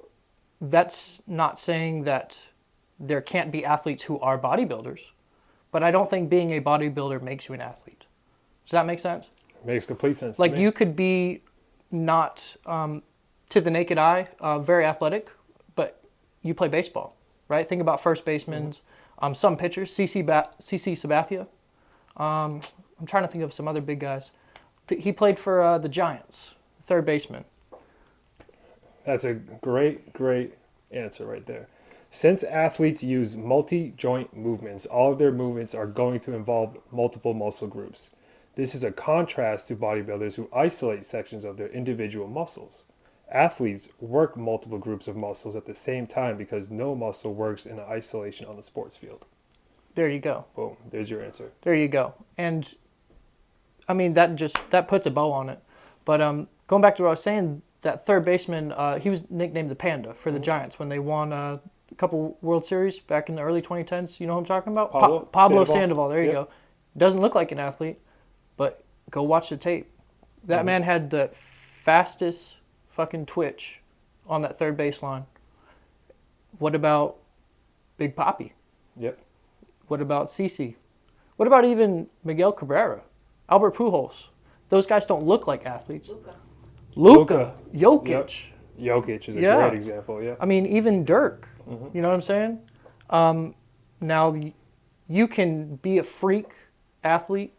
that's not saying that there can't be athletes who are bodybuilders, but I don't think being a bodybuilder makes you an athlete. Does that make sense? Makes complete sense. Like to me. you could be not, to the naked eye, very athletic, but you play baseball, right? Think about first basemen, some pitchers, CC Sabathia. I'm trying to think of some other big guys. He played for the Giants, third baseman. That's a great answer right there. Since athletes use multi-joint movements, all of their movements are going to involve multiple muscle groups. This is a contrast to bodybuilders who isolate sections of their individual muscles. Athletes work multiple groups of muscles at the same time because no muscle works in isolation on the sports field. There you go. Boom, there's your answer. There you go. And I mean, that puts a bow on it. But going back to what I was saying, that third baseman, he was nicknamed the Panda for the Giants when they won a couple World Series back in the early 2010s. You know what I'm talking about? Pablo Sandoval. There you go. Doesn't look like an athlete, but go watch the tape. That man had the fastest fucking twitch on that third baseline. What about Big Papi? Yep. What about Cece? What about even Miguel Cabrera? Albert Pujols? Those guys don't look like athletes. Luka. Jokic. Yep. Jokic is a Yeah. great example, yeah. I mean, even Dirk. You know what I'm saying? Now, you can be a freak athlete,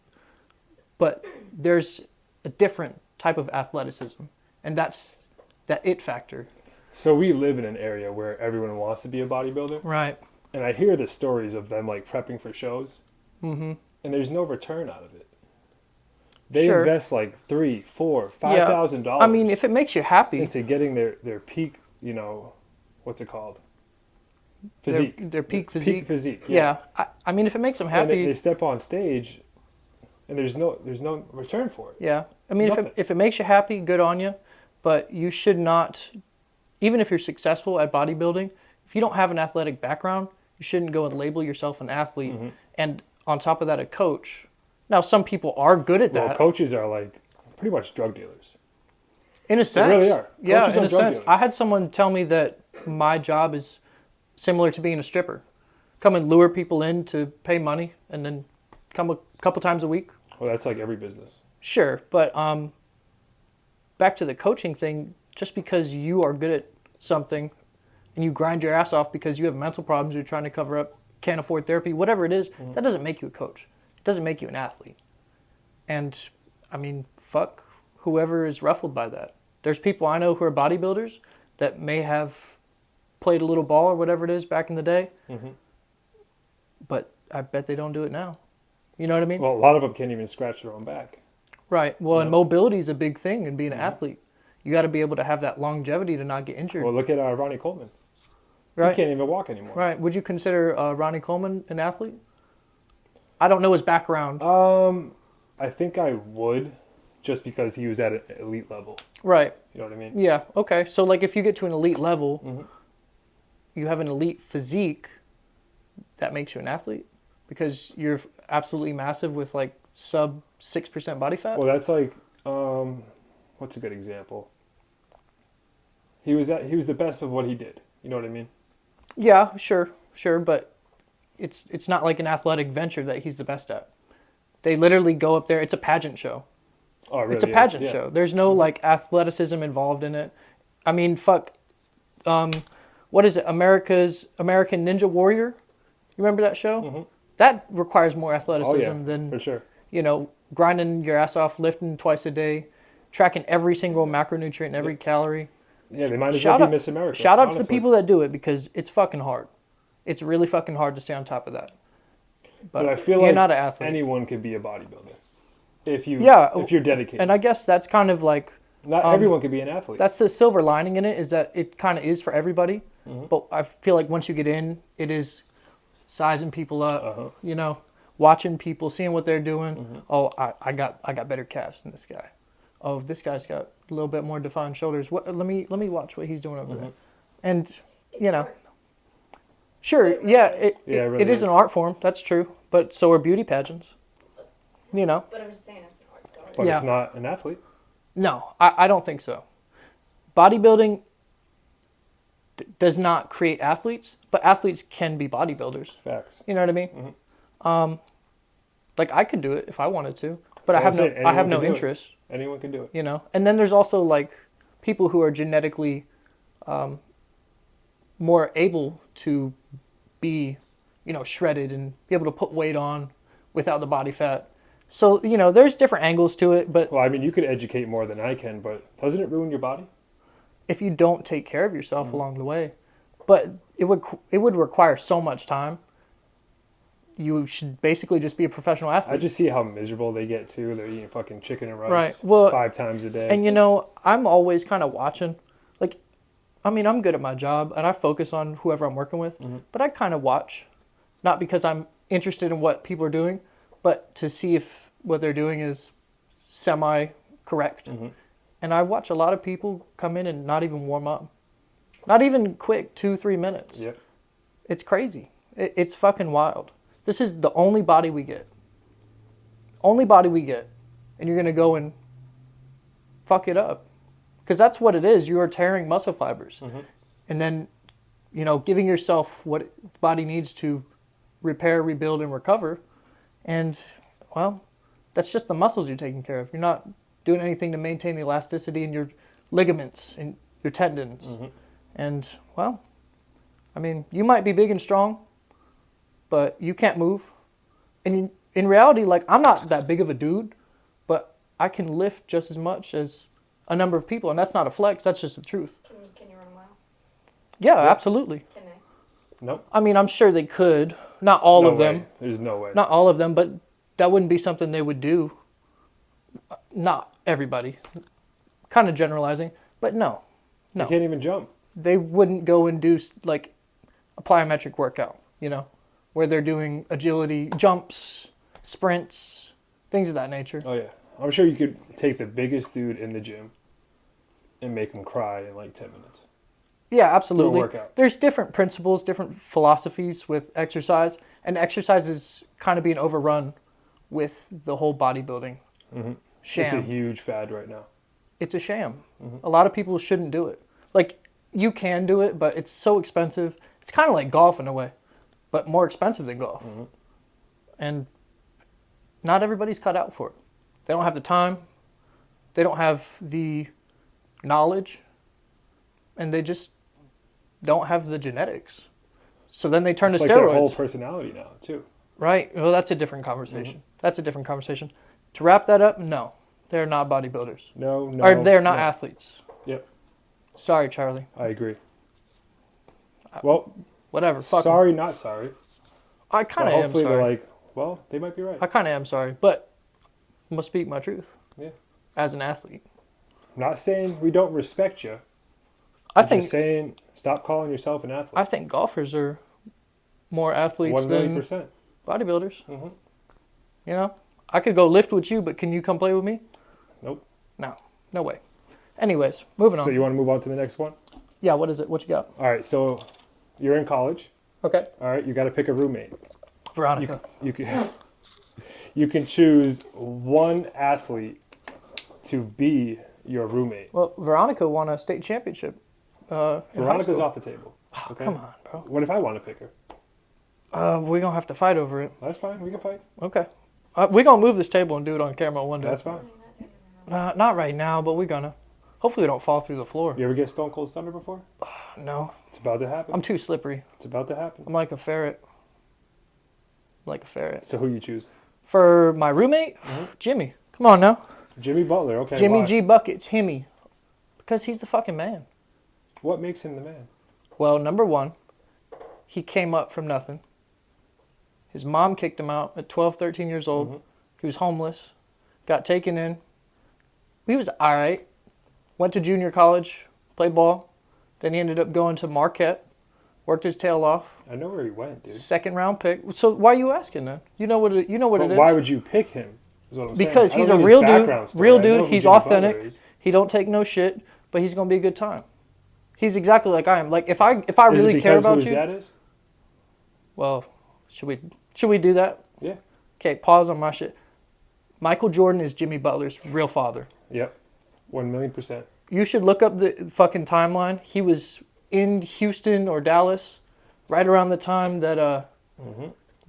but there's a different type of athleticism, and that's that it factor. So we live in an area where everyone wants to be a bodybuilder, Right. and I hear the stories of them like prepping for shows, and there's no return out of it. They Sure. invest like $3,000, $4,000, $5,000. I mean, if it makes you happy, into getting their peak, what's it called? Physique. their peak physique. Peak physique. Yeah. I mean, if it makes them And happy, they step on stage, and there's no return for it. yeah. I mean, Nothing. if it makes you happy, good on you. But you should not, even if you're successful at bodybuilding, if you don't have an athletic background, you shouldn't go and label yourself an athlete. And on top of that, a coach. Now, some people are good at Well, that. coaches are like pretty much drug dealers. In a sense. really are. Yeah, Coaches in are a drug sense. dealers. I had someone tell me that my job is similar to being a stripper. Come and lure people in to pay money and then come a couple times a week. Well, that's like every business. Sure, but back to the coaching thing, just because you are good at something and you grind your ass off because you have mental problems you're trying to cover up, can't afford therapy, whatever it is, that doesn't make you a coach. It doesn't make you an athlete. And, I mean, fuck whoever is ruffled by that. There's people I know who are bodybuilders that may have played a little ball or whatever it is back in the day, but I bet they don't do it now. You know what I mean? Well, a lot of them can't even scratch their own back. Right. Well, and mobility is a big thing in being an athlete. You got to be able to have that longevity to not get injured. Well, look at Ronnie Coleman. Right. He can't even walk anymore. Right. Would you consider Ronnie Coleman an athlete? I don't know his background. I think I would, just because he was at an elite level. Right. You know what I mean? Yeah. Okay. So, like, if you get to an elite level, you have an elite physique, that makes you an athlete because you're absolutely massive with like sub 6% body fat. Well, that's like, what's a good example? He was the best of what he did. You know what I mean? Yeah. Sure. But it's not like an athletic venture that he's the best at. They literally go up there. It's a pageant show. Oh, it really It's a pageant is. Yeah. show. There's no like athleticism involved in it. I mean, fuck. What is it? American Ninja Warrior. You remember that show? That requires more athleticism Oh, yeah, than for sure. grinding your ass off, lifting twice a day, tracking every single macronutrient and every calorie. Yeah, they might as well be Miss America. Shout out to the honestly. people that do it because it's fucking hard. It's really fucking hard to stay on top of that. But I feel you're like not an athlete. anyone could be a bodybuilder if you're dedicated. And I guess that's kind of like Not everyone could be an athlete. that's the silver lining in it is that it kind of is for everybody. But I feel like once you get in, it is sizing people up, watching people, seeing what they're doing. Oh, I got better calves than this guy. Oh, this guy's got a little bit more defined shoulders. Let me watch what he's doing over there. And, It's you know, art. sure, It really yeah, is. Yeah, it really it is is. an art form. That's true. But so are beauty pageants. You know. But I'm just saying it's an art. So But Yeah. it's not an athlete. No, I don't think so. Bodybuilding does not create athletes, but athletes can be bodybuilders. Facts. You know what I mean? Like I could do it if I wanted to, but So I have I'm saying I have anyone no can do it. interest. Anyone can do it. You know. And then there's also like people who are genetically more able to be, shredded and be able to put weight on without the body fat. So, there's different angles to it, but Well, I mean, you could educate more than I can, but doesn't it ruin your body? if you don't take care of yourself along the way, but it would require so much time. You should basically just be a professional I athlete. just see how miserable they get too. They're eating fucking chicken and rice Right. Well, 5 times a day. And I'm always kind of watching. Like, I mean, I'm good at my job and I focus on whoever I'm working with, but I kind of watch, not because I'm interested in what people are doing, but to see if what they're doing is semi correct. And I watch a lot of people come in and not even warm up, not even quick 2-3 minutes. Yep. It's crazy. It's fucking wild. This is the only body we get. Only body we get. And you're going to go and fuck it up. Because that's what it is. You are tearing muscle fibers. And then, giving yourself what the body needs to repair, rebuild, and recover. And, well, that's just the muscles you're taking care of. You're not doing anything to maintain the elasticity in your ligaments and your tendons. And, well, I mean, you might be big and strong, but you can't move. And in reality, like, I'm not that big of a dude, but I can lift just as much as a number of people. And that's not a flex, that's just the truth. Can you run well? Yeah, absolutely. Can they? Nope. I mean, I'm sure they could. Not all No of them. way. There's no way. Not all of them, but that wouldn't be something they would do. Not everybody. Kind of generalizing, but no. They can't even jump. They wouldn't go and do like a plyometric workout, where they're doing agility, jumps, sprints, things of that nature. Oh, yeah. I'm sure you could take the biggest dude in the gym and make him cry in like 10 minutes. Yeah, absolutely. workout. There's different principles, different philosophies with exercise, and exercise is kind of being overrun with the whole bodybuilding sham. It's a huge fad right now. It's a sham. A lot of people shouldn't do it. Like, you can do it, but it's so expensive. It's kind of like golf in a way, but more expensive than golf. And not everybody's cut out for it. They don't have the time. They don't have the knowledge. And they just don't have the genetics. So then they turn It's to like their whole steroids. personality now, too. Right. Well, that's a different conversation. That's a different conversation. To wrap that up, no. They're not bodybuilders. No. Or they're not no. athletes. Yep. Sorry, Charlie. I agree. Well, Whatever. Fuck 'em. sorry, not sorry. I But kind of am hopefully sorry. they're like, well, they might be right. I kind of am sorry, but I must speak my truth. Yeah. As an athlete, I'm not saying we don't respect you. I I'm think just saying stop calling yourself an athlete. I think golfers are more athletes 1,000,000%. than bodybuilders. I could go lift with you, but can you come play with me? Nope. No way. Anyways, moving on. So you want to move on to the next one? Yeah, what is it? What you got? All right. So you're in college. Okay. All right. You got to pick a roommate. Veronica. You can you can choose one athlete to be your roommate. Well, Veronica won a state championship. In high Veronica's school. off the table. Oh, okay? come on, bro. What if I want to pick her? We're going to have to fight over it. That's fine. We can fight. Okay. We're going to move this table and do it on camera one day. That's fine. Not right now, but we're going to. Hopefully we don't fall through the floor. You ever get Stone Cold Stunner before? No. It's about to happen. I'm too slippery. It's about to happen. I'm like a ferret. So who you choose? For my roommate, Jimmy. Come on now. Jimmy Butler. Okay. Jimmy why? G. Buckets, Himmy. Because he's the fucking man. What makes him the man? Well, number one, he came up from nothing. His mom kicked him out at 12, 13 years old. He was homeless. Got taken in. He was all right. Went to junior college, played ball. Then he ended up going to Marquette. Worked his tail off. I know where he went, dude. Second round pick. So why are you asking then? You know what it But is. why would you pick him? Is what I'm Because saying. I he's don't a know his real dude. background story. Real I know dude. who He's Jimmy Butler authentic. is. He don't take no shit, but he's gonna be a good time. He's exactly like I am. Like if I Is it really care because who about his you, dad is? well, should we do that? Yeah. Okay, pause on my shit. Michael Jordan is Jimmy Butler's real father. Yep. 1,000,000%. You should look up the fucking timeline. He was in Houston or Dallas right around the time that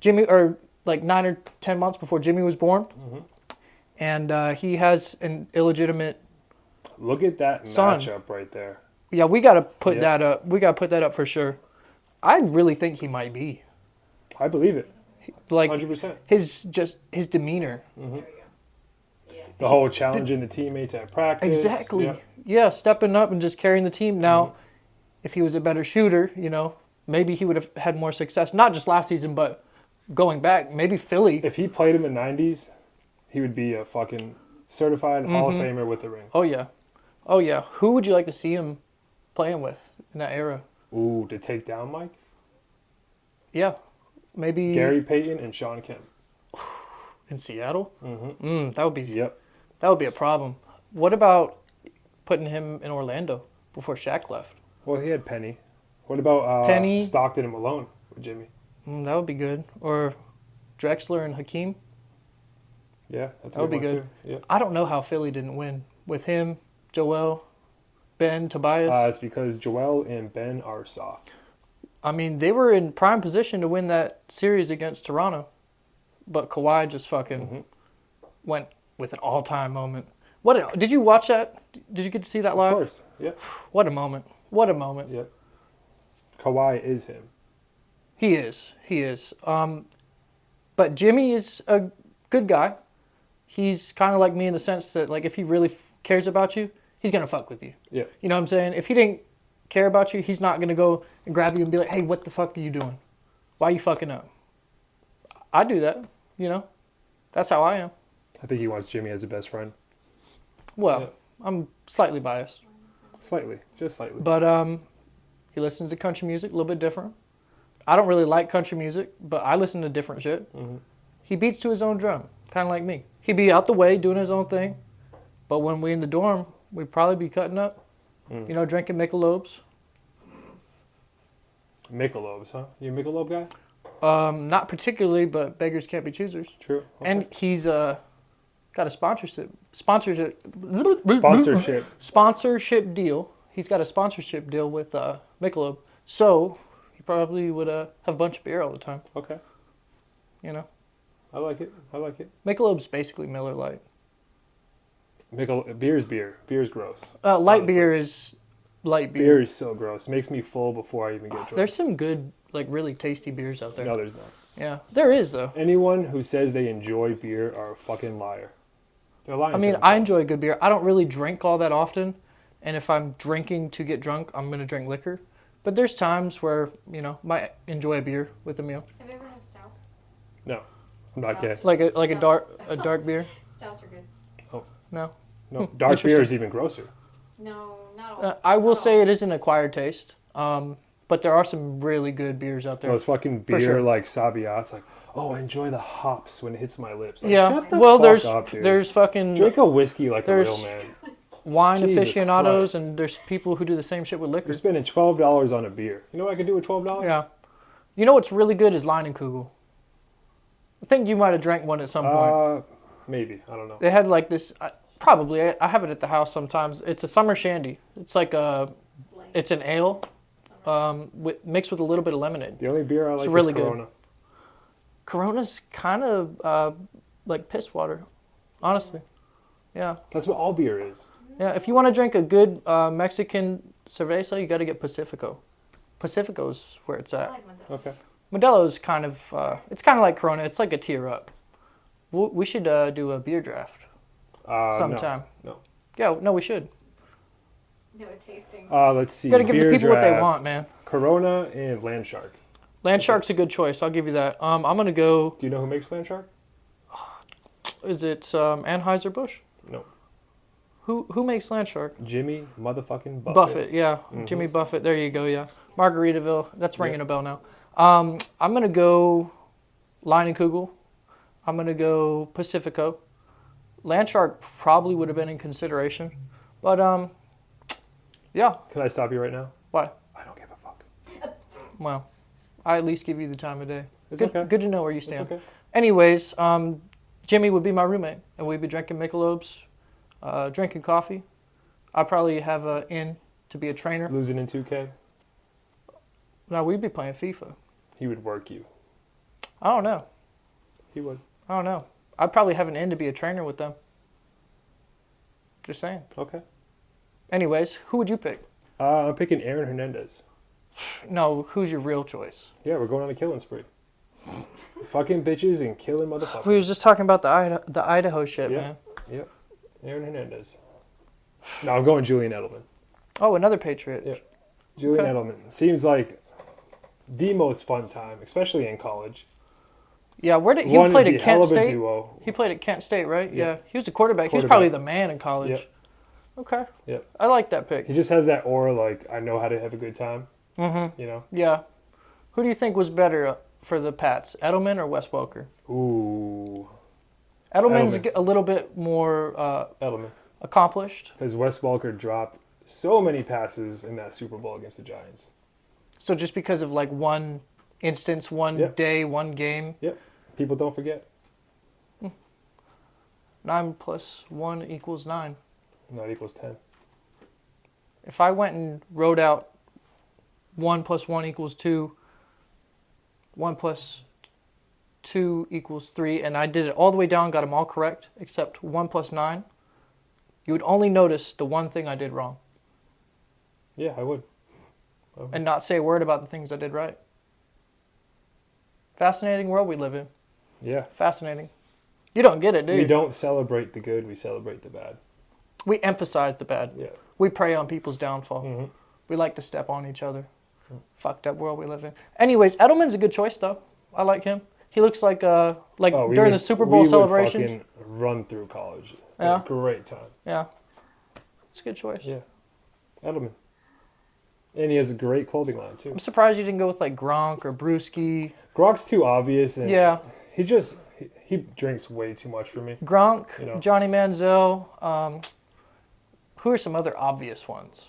Jimmy, or like 9 or 10 months before Jimmy was born. And he has an illegitimate. Look at that Son. matchup right there. Yeah, we got to put Yep. that up. We got to put that up for sure. I really think he might be. I believe it. Like 100%. his demeanor. The whole challenging the teammates at practice. Exactly. Yep. Yeah, stepping up and just carrying the team. Now, if he was a better shooter, maybe he would have had more success. Not just last season, but going back, maybe Philly. If he played in the 90s, he would be a fucking certified Hall of Famer with a ring. Oh yeah, oh yeah. Who would you like to see him playing with in that era? Ooh, to take down Mike? Yeah, maybe Gary Payton and Sean Kemp. in Seattle. That would be Yep. that would be a problem. What about putting him in Orlando before Shaq left? Well, he had Penny. What about Penny? Stockton and Malone with Jimmy? That would be good. Or Drexler and Hakeem. Yeah, that's a That would good be one good. too. Yep. I don't know how Philly didn't win with him, Joel, Ben, Tobias. It's because Joel and Ben are soft. I mean, they were in prime position to win that series against Toronto, but Kawhi just fucking went with an all-time moment. Did you watch that? Did you get to see that live? Of course. Yep. What a moment! What a moment! Yep. Kawhi is him. He is. He is. But Jimmy is a good guy. He's kind of like me in the sense that, like, if he really cares about you, he's gonna fuck with you. Yeah. You know what I'm saying? If he didn't care about you, he's not gonna go and grab you and be like, "Hey, what the fuck are you doing? Why are you fucking up?" I do that. That's how I am. I think he wants Jimmy as a best friend. Well, Yeah. I'm slightly biased, Slightly. Just slightly. but he listens to country music, a little bit different. I don't really like country music, but I listen to different shit. He beats to his own drum, kind of like me. He'd be out the way doing his own thing, but when we in the dorm, we'd probably be cutting up, drinking Michelob's. Michelob's, huh? You a Michelob guy? Not particularly, but beggars can't be choosers. True. Okay. And he's got a sponsorship deal. He's got a sponsorship deal with Michelob, so he probably would have a bunch of beer all the time. Okay. I like it. I like it. Michelob's basically Miller Lite. Beer's beer. Beer's gross. Light honestly. beer is light beer. Beer is so gross. Makes me full before I even get drunk. There's some good, like really tasty beers out there. No, there's not. Yeah, there is though. Anyone who says they enjoy beer are a fucking liar. They're lying. I to mean, themselves. I enjoy good beer. I don't really drink all that often, and if I'm drinking to get drunk, I'm gonna drink liquor. But there's times where might enjoy a beer with a meal, Have you ever had stout? No, I'm not gay. like a dark beer. Stouts are good. No, No, dark Interesting. beer is even grosser. No, not all. I will not say all. it is an acquired taste. But there are some really good beers out there. Those fucking For beer sure. like Saviats, like, oh, I enjoy the hops when it hits my lips. Like, Yeah. shut the Well, fuck up, dude. there's fucking Drink a whiskey like a real there's- man. wine Jesus aficionados, Christ. and there's people who do the same shit with liquor. You're spending $12 on a beer. You know what I could do with $12? Yeah. You know what's really good is Leinenkugel. I think you might have drank one at some point. Maybe. I don't know. They had like this. Probably. I have it at the house sometimes. It's a summer shandy. It's like it's an ale, mixed with a little bit of lemonade. The only beer I like really is good. Corona. Corona's kind of like piss water, honestly. Yeah. That's what all beer is. Yeah. If you want to drink a good Mexican cerveza, you got to get Pacifico. Pacifico's where it's I at. like Modelo. Okay. Modelo's kind of it's kind of like Corona. It's like a tier up. We should do a beer draft sometime. No. Yeah, no, we should. No, tasting. Let's see. You gotta give the Beer people what they draft. want, man. Corona and Landshark. Landshark's a good choice. I'll give you that. I'm gonna go. Do you know who makes Landshark? Is it Anheuser Busch? No. Who makes Landshark? Jimmy motherfucking Buffett. Buffett, yeah. Jimmy Buffett. There you go. Yeah. Margaritaville. That's ringing a bell now. I'm gonna go Leinenkugel. I'm gonna go Pacifico. Landshark probably would have been in consideration, but yeah. Can I stop you right now? Why? I don't give a fuck. Well, I at least give you the time of day. It's Good, okay. good to know where you It's stand. okay. Anyways, Jimmy would be my roommate, and we'd be drinking Michelob's, drinking coffee. I'd probably have a in to be a trainer. Losing in 2K, No, we'd be playing FIFA. he would work you. I don't know. He would. I don't know. I'd probably have an in to be a trainer with them. Just saying. Okay. Anyways, who would you pick? I'm picking Aaron Hernandez. No, who's your real choice? Yeah, we're going on a killing spree. Fucking bitches and killing motherfuckers. We was just talking about the Idaho shit, Yeah. man. Yep. Aaron Hernandez. No, I'm going Julian Edelman. Oh, another Patriot. Yeah. Julian Okay. Edelman seems like the most fun time, especially in college. Yeah, where did he One, played it'd at be hell Kent of a State? duo. He played at Kent State, right? Yeah. Yeah. He was a quarterback. He was Quarterback. probably the man in college. Yep. Okay. Yep. I like that pick. He just has that aura, like, I know how to have a good time. Mm-hmm. You know? Yeah. Who do you think was better for the Pats, Edelman or Wes Welker? Ooh. Edelman's Edelman. a little bit more Edelman. accomplished. Because Wes Welker dropped so many passes in that Super Bowl against the Giants. So just because of like one instance, one Yep. day, one game, Yep. People don't forget. 9 + 1 = 9. That equals 10. If I went and wrote out 1 + 1 = 2, 1 + 2 = 3, and I did it all the way down, got them all correct, except 1 + 9, you would only notice the one thing I did wrong Yeah, I would. and not say a word about the things I did right. Fascinating world we live in. Yeah. Fascinating. You don't get it, do you? We don't celebrate the good, we celebrate the bad. We emphasize the bad. Yeah. We prey on people's downfall. Mm-hmm. We like to step on each other. Fucked up world we live in. Anyways, Edelman's a good choice, though. I like him. He looks like We during would- the Super Bowl we celebrations. would fucking run through college. Yeah. A great time. Yeah, it's a good choice. Yeah. Edelman. And he has a great clothing line, too. I'm surprised you didn't go with like Gronk or Brewski. Gronk's too obvious, and Yeah, he drinks way too much for me. Gronk, You know. Johnny Manziel. Who are some other obvious ones?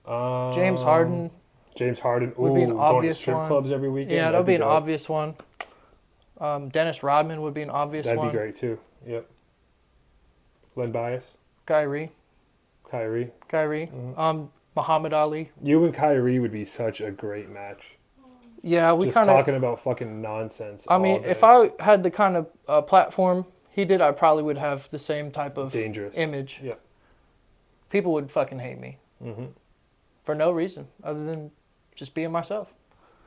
James Harden. James Harden. Would be an Ooh, obvious going to strip one. clubs every weekend. Yeah, that would be an dope. obvious one. Dennis Rodman would be an obvious That'd one. be great, too. Yep. Len Bias. Kyrie. Kyrie. Mm-hmm. Muhammad Ali. You and Kyrie would be such a great match. Yeah, we Just kind of. talking about fucking nonsense. I mean, all day. if I had the kind of platform he did, I probably would have the same type of Dangerous. image. Yeah. People would fucking hate me Mm-hmm. for no reason other than just being myself.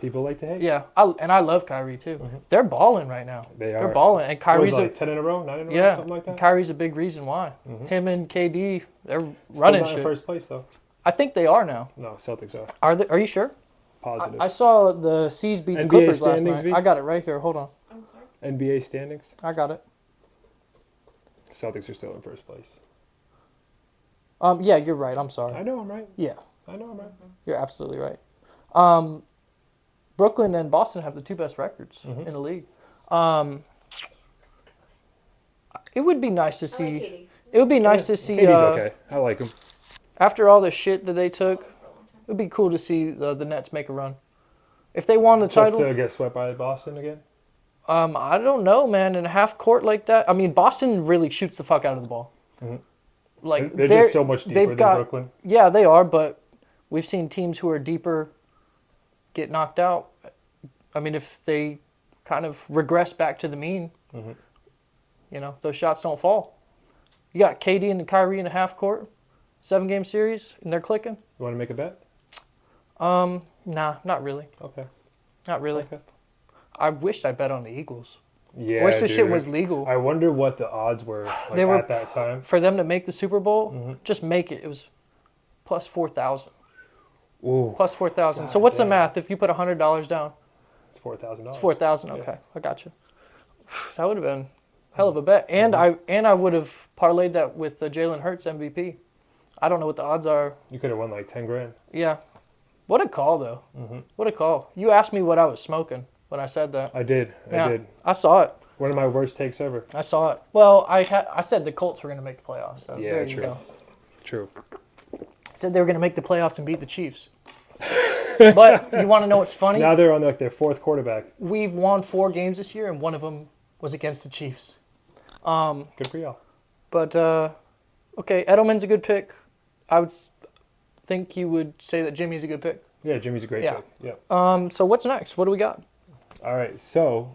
People like to hate. Yeah, I love Kyrie too. They're balling right now. They They're are. balling, and What was Kyrie's it, like 10 in a row, 9 in a row, yeah, something like that. Kyrie's a big reason why. Mhm. Him and KD, they're Still running not in shit. first place though. I think they are now. No, Celtics are Are they? Are you sure? positive. I saw the C's beat the NBA Clippers last standings, night. V? I got it right here. Hold on. I'm sorry. NBA standings. I got it. Celtics are still in first place. Yeah, you're right. I'm sorry. I know I'm right. Yeah, I know I'm right. you're absolutely right. Brooklyn and Boston have the two best records Mhm. in the league. It would be nice to I like see. Katie. It would be nice to see. KD's okay. I like him. After all the shit that they took, it would be cool to see the Nets make a run. If they won the Just title, to get swept by Boston again. I don't know, man. In a half court like that, I mean, Boston really shoots the fuck out of the ball. Mhm. Like They're just so much deeper they've than got- Brooklyn. Yeah, they are, but we've seen teams who are deeper get knocked out. I mean, if they kind of regress back to the mean, Mhm. you know, those shots don't fall. You got KD and Kyrie in a half court, 7-game series, and they're clicking. You want to make a bet? Nah, not really. Okay. Not really. Okay. I wished I bet on the Eagles. Yeah. Wish this shit dude. was legal. I wonder what the odds were like, They were- at that time. For them to make the Super Bowl, Mhm. just make it. It was plus 4,000. Ooh, Plus 4,000. So God what's the damn. math? If you put $100 down, it's $4,000. it's 4,000. Yeah. Okay, I got you. That would have been a hell of a bet. And I would have parlayed that with the Jalen Hurts MVP. I don't know what the odds are. You could have won like 10 grand. Yeah. What a call, though. Mm-hmm. What a call. You asked me what I was smoking when I said that. I did. Yeah. I did. I saw it. One of my worst takes ever. I saw it. Well, I said the Colts were going to make the playoffs. So Yeah, there you true. go. True. said they were going to make the playoffs and beat the Chiefs. But you want to know what's funny? Now they're on like their fourth quarterback. We've won 4 games this year, and one of them was against the Chiefs. Good for y'all. But, okay, Edelman's a good pick. I would think you would say that Jimmy's a good pick. Yeah, Jimmy's a great Yeah. pick. Yeah. So what's next? What do we got? All right, so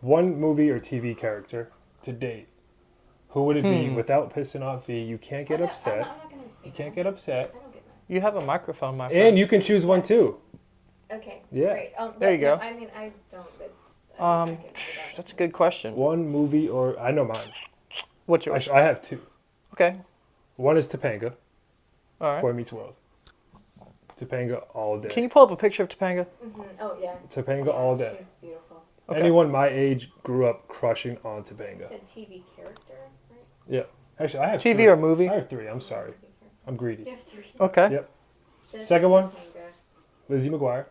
one movie or TV character to date. Who would it be without pissing off V? You can't get upset. I'm not gonna You can't get upset. I don't get mad. You have a microphone, my friend. And you can choose one too. Okay. Yeah. Great. There you go. I mean, I don't. It's. That's a good question. One movie or I know mine. What's yours? I have 2. Okay. One is Topanga, All right. Boy Meets World. Topanga all day. Can you pull up a picture of Topanga? Oh yeah. Topanga all day. She's beautiful. Okay. Anyone my age grew up crushing on Topanga. It's a TV character, right? Yeah. Actually, I have TV 3. or movie? I have 3. I'm sorry. I'm greedy. You have 3. Okay. Yep. This Second one? Topanga. Lizzie McGuire.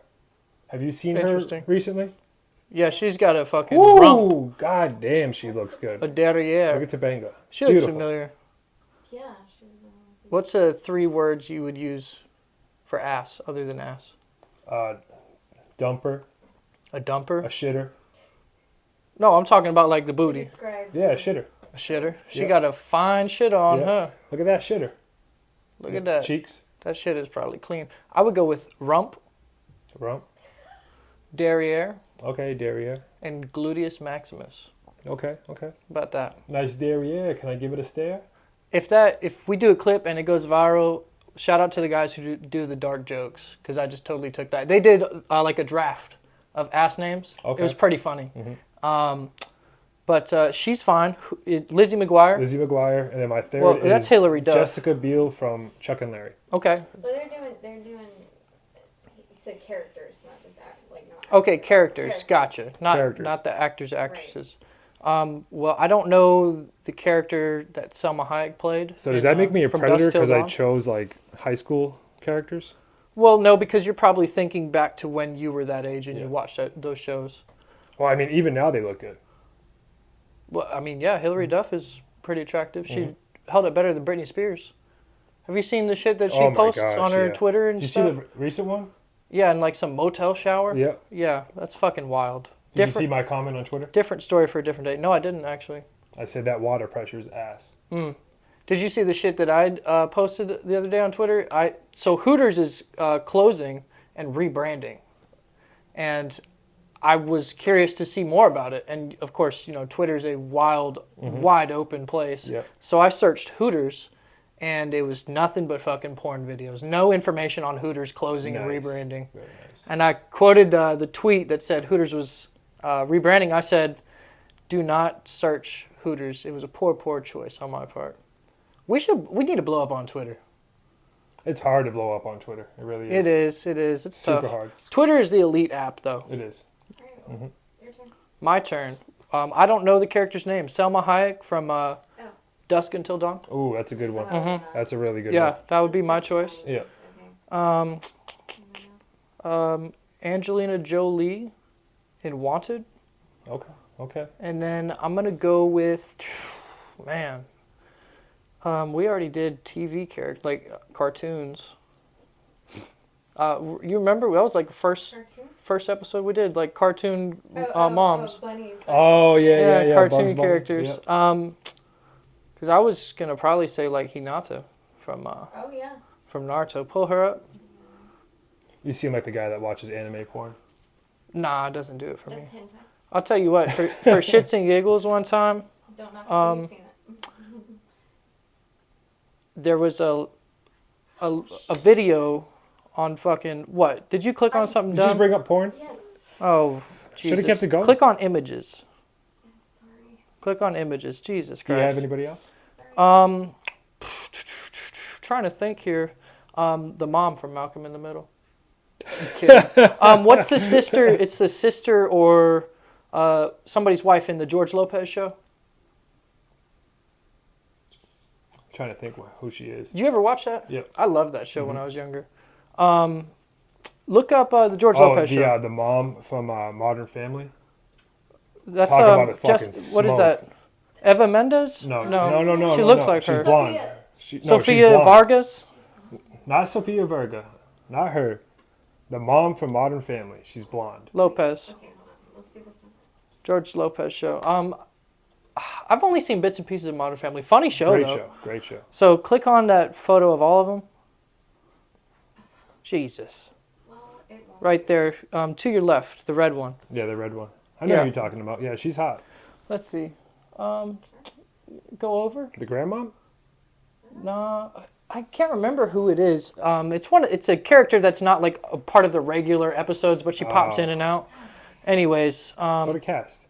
Have you seen her Interesting. recently? Yeah, she's got a fucking rump. Ooh, god damn, she looks good. A derriere. Look at Topanga. She looks Beautiful. familiar. Yeah, she was. What's 3 words you would use for ass other than ass? Dumper, A a dumper? shitter. No, I'm talking about like the booty. Describe. Yeah, a shitter. A shitter. She Yep. got a fine shit on, Yep. huh? Look at that shitter. Look at that. Cheeks, That shit is probably clean. I would go with rump, rump. derriere, Okay, derriere. and gluteus maximus. Okay, okay. About that. Nice derriere. Can I give it a stare? If we do a clip and it goes viral, shout out to the guys who do the dark jokes, because I just totally took that. They did like a draft of ass names. Okay. It was pretty funny. But she's fine. Lizzie McGuire. Lizzie McGuire, and then my third Well, is that's Hillary Duff. Jessica Biel from Chuck and Larry. Okay. But they're doing. You said characters, not just not. Okay, characters. Gotcha. Characters. Not the actors, actresses. Well, I don't know the character that Selma Hayek played. So does that make me a From predator Dusk Till because I Dawn? chose like high school characters? Well, no, because you're probably thinking back to when you were that age and Yeah. you watched those shows. Well, I mean, even now they look good. Well, I mean, yeah, Hillary Duff is pretty attractive. She held it better than Britney Spears. Have you seen the shit that she Oh my posts gosh, on her yeah. Twitter and Did you see stuff? the recent one? Yeah, in like some motel shower. Yeah. Yeah, that's fucking wild. Did you see my comment on Twitter? Different story for a different day. No, I didn't actually. I said that water pressure's ass. Did you see the shit that I posted the other day on Twitter? So Hooters is closing and rebranding, and I was curious to see more about it. And of course, Twitter is a wild, wide open place. Yeah. So I searched Hooters, and it was nothing but fucking porn videos. No information on Hooters closing and Nice. rebranding. Very nice. And I quoted the tweet that said Hooters was rebranding. I said, "Do not search Hooters. It was a poor choice on my part." We need to blow up on Twitter. It's hard to blow up on Twitter. It really is. It is. It's Super tough. hard. Twitter is the elite app, though. It is. Alright, your turn. My turn. I don't know the character's name. Selma Hayek from Dusk Until Dawn. Ooh, that's a good one. That's a really good Yeah, one. that would be my choice. Yeah. Okay. Angelina Jolie in Wanted. Okay. Okay. And then I'm going to go with, man, we already did TV characters, like cartoons. You remember, that was like Cartoon? first episode we did, like cartoon moms. Bunny. Oh yeah, yeah. Cartoon Bugs Bunny. characters. Yeah. Because I was going to probably say like Hinata from Oh yeah. from Naruto. Pull her up. You seem like the guy that watches anime porn. Nah, it doesn't do it for me. That's hentai. I'll tell you what, for shits and giggles one time, Don't knock it till you've seen it. there was a video on fucking, what? Did you click on something Did you just dumb? bring up porn? Yes. Oh, Jesus. Should've kept it going. Click on images. Sorry. Click on images. Jesus Do you have Christ. anybody else? Trying to think here. The mom from Malcolm in the Middle. I'm kidding. What's the sister? It's the sister or somebody's wife in the George Lopez show. I'm trying to think who she is. Did you ever watch that? Yep. I loved that show when I was younger. Look up the George Lopez show. The mom from Modern Family. That's Talk about a just fucking what is smoke. that? Eva Mendes? No. no. No. She no, looks no. like She's her. blonde. She's Sofia blonde. Vargas. Not Sofia Vergara. Not her. The mom from Modern Family. She's blonde. Lopez. Okay, hold on. Let's do this one. George Lopez show. I've only seen bits and pieces of Modern Family. Funny show Great though. show. Great show. So click on that photo of all of them. Jesus. Well, it won't. Right there, to your left, the red one. Yeah, the red one. I know Yeah. who you're talking about. Yeah, she's hot. Let's see. Go over. The grandma? No, I can't remember who it is. It's a character that's not like a part of the regular episodes, but she pops Oh. in and out. Anyways, Go to cast.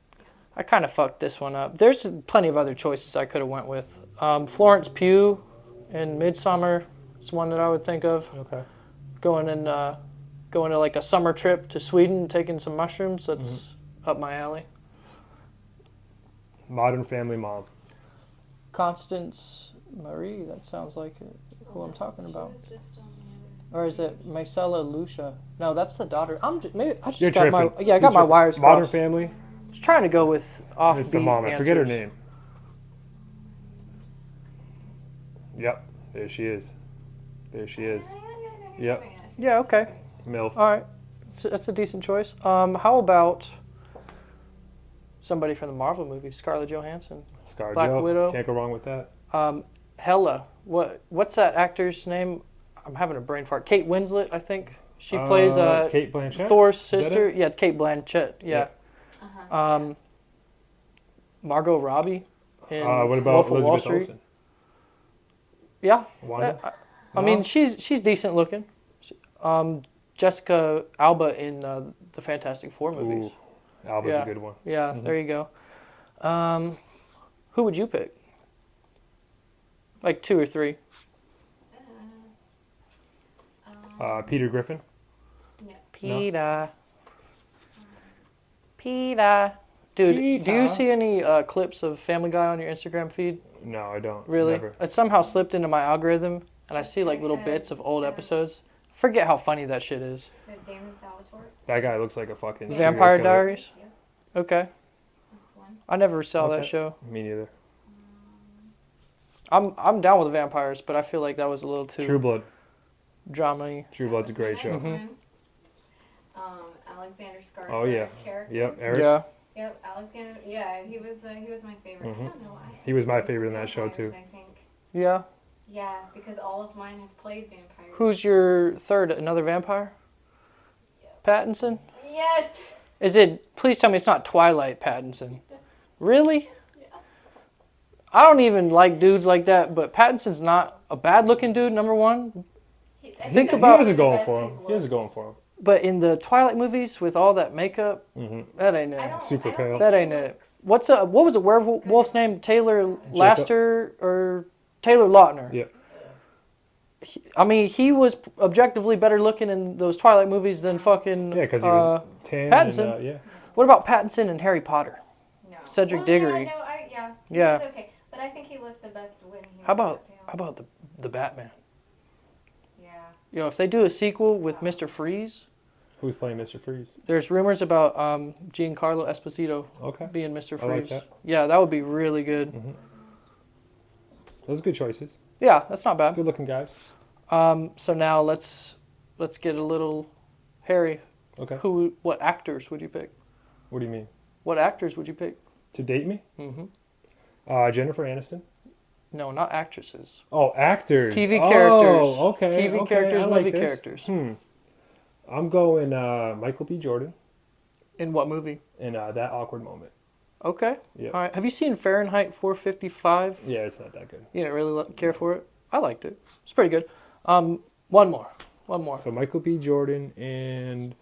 I kind of fucked this one up. There's plenty of other choices I could have went with. Florence Pugh in Midsummer is one that I would think of. Okay. Going to like a summer trip to Sweden, taking some mushrooms. That's up my alley. Modern Family mom. Constance Marie. That sounds like who I'm talking about. She was just on the other. Or is it Marcella Lucia? No, that's the daughter. Maybe I just You're got tripping. I got my wires Modern crossed. Family. I was trying to go with offbeat It's the mom. I answers. forget her name. Yep. There she is. There she is. Yep. Yeah. Okay. MILF. All right. That's a decent choice. How about somebody from the Marvel movies? Scarlett Johansson. Scar Black Joe. Widow. Can't go wrong with that. Hela. What's that actor's name? I'm having a brain fart. Kate Winslet, I think. She plays Kate Blanchett. Thor's that sister. it? Yeah, it's Kate Blanchett. Yeah. Uh-huh. Margot Robbie. In What about Wolf of Wall Elizabeth Street. Olsen? Yeah. Wanda? I mean, she's decent looking. Jessica Alba in the Fantastic Four movies. Ooh, Alba's Yeah. a good one. Yeah, there you go. Who would you pick? Like 2 or 3. Peter Griffin. Peter. Dude, do you Peter. see any clips of Family Guy on your Instagram feed? No, I don't. Really? Never. It somehow slipped into my algorithm, and I see like little bits of old episodes. Forget how funny that shit is. So Damon Salvatore. That guy looks like a fucking serial Vampire killer. Diaries? Yep, Okay. that's one. I never saw that Okay. show. Me neither. I'm down with the vampires, but I feel like that was a little too True Blood. drama-y. True Blood's a great show. Alexander Skarsgård. Oh yeah. Character. Yep. Eric. Yeah. Yep. Alexander. Yeah, he was my favorite. I don't know why. He was my favorite in that show Vampires, too. I think. Yeah. Yeah, because all of mine have played vampires. Who's your third? Another vampire? Pattinson? Yes. Is it? Please tell me it's not Twilight Pattinson. Really? Yeah. I don't even like dudes like that, but Pattinson's not a bad-looking dude. Number one, He about- has it going for him. He has it going for him. but in the Twilight movies with all that makeup, that ain't I it. don't, Super I don't pale. think That he ain't it. looks- What was a werewolf's name? Taylor Laster or Taylor Lautner? Yeah. I mean, he was objectively better looking in those Twilight movies than fucking. Yeah, because he was tan. Pattinson. And, yeah. What about Pattinson and Harry Potter? No. Cedric Well, Diggory. Yeah, no, yeah. Yeah. He was okay, but I think he looked the best when he. How was about that pale. how about the Batman? Yeah. You know, if they do a sequel with Mr. Freeze, Who's playing Mr. Freeze? there's rumors about Giancarlo Esposito Okay. being Mr. I like Freeze. that. Yeah, that would be really good. Those are good choices. Yeah, that's not bad. Good looking guys. So now let's get a little hairy. Okay. What actors would you pick? What do you mean? What actors would you pick? To date me? Jennifer Aniston. No, not actresses. Oh, actors. TV Oh, characters. okay. TV okay, characters, I like movie this. characters. I'm going Michael B. Jordan In what movie? in That Awkward Moment. Okay. Yep. All right. Have you seen Fahrenheit 455? Yeah, it's not that good. You didn't really care for it? I liked it. It's pretty good. One more. So Michael B. Jordan and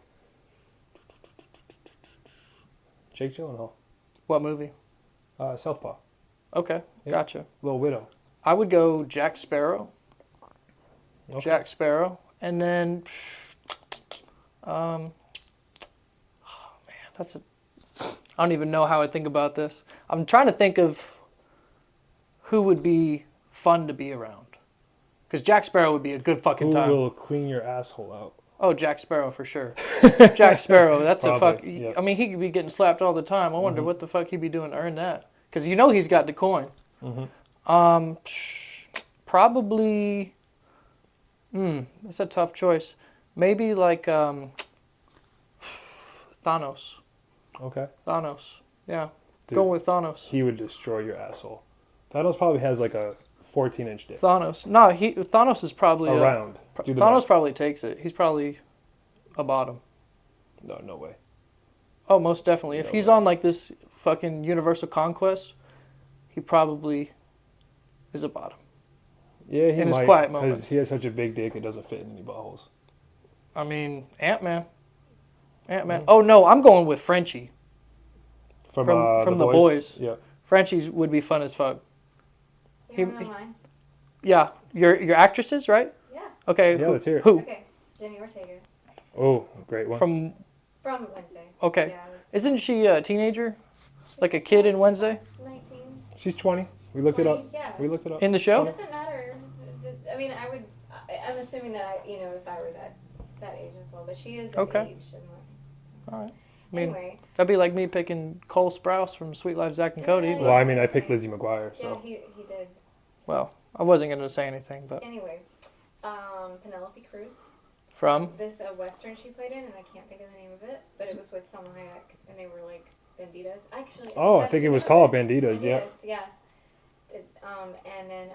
Jake Gyllenhaal. What movie? Southpaw. Okay. Yep. Gotcha. Little Widow. I would go Jack Sparrow. Okay. Jack Sparrow. And then, oh man, I don't even know how I think about this. I'm trying to think of who would be fun to be around. Because Jack Sparrow would be a good fucking Who time. will clean your asshole out? Oh, Jack Sparrow for sure. Jack Sparrow, that's a fuck. Probably, yeah. I mean, he could be getting slapped all the time. I wonder what the fuck he'd be doing to earn that. Because you know he's got the coin. Probably. It's a tough choice. Maybe like Thanos. Okay. Thanos. Yeah. Dude, Going with Thanos. he would destroy your asshole. Thanos probably has like a 14-inch dick. Thanos. No, Thanos is probably Around. Do the Thanos math. probably takes it. He's probably a bottom. No, no way. Oh, most definitely. If No he's way. on like this fucking Universal Conquest, he probably is a bottom. Yeah, he In his might. quiet Because moments. he has such a big dick, it doesn't fit in any buttholes. I mean, Ant-Man. Oh no, I'm going with Frenchie. From the boys. Yeah. Frenchie would be fun as fuck. You don't know mine? Yeah, your actresses, right? Yeah. Okay. Yeah, let's hear it. Who? Okay. Jenny Ortega Oh, great one. From from Wednesday. okay. Yeah, that's Isn't she a teenager? Like a kid in Wednesday? 19. She's 20. We looked it up. Yeah. We looked it up. In the It show? doesn't matter. I mean, I'm assuming that if I were that age as well, but she is Okay. of age. All right. I mean, Anyway, that'd be like me picking Cole Sprouse from Sweet Life, Zack and Cody. Yeah, But, Well, I mean, I picked Lizzie McGuire, yeah, so. he did. well, I wasn't going to say anything, but Anyway, Penelope Cruz. from? This Western she played in, and I can't think of the name of it, but it was with Salma Hayek, and they were like banditas. Actually, Oh, I that's think the it was name called of it. Banditas, yeah. Yeah. And then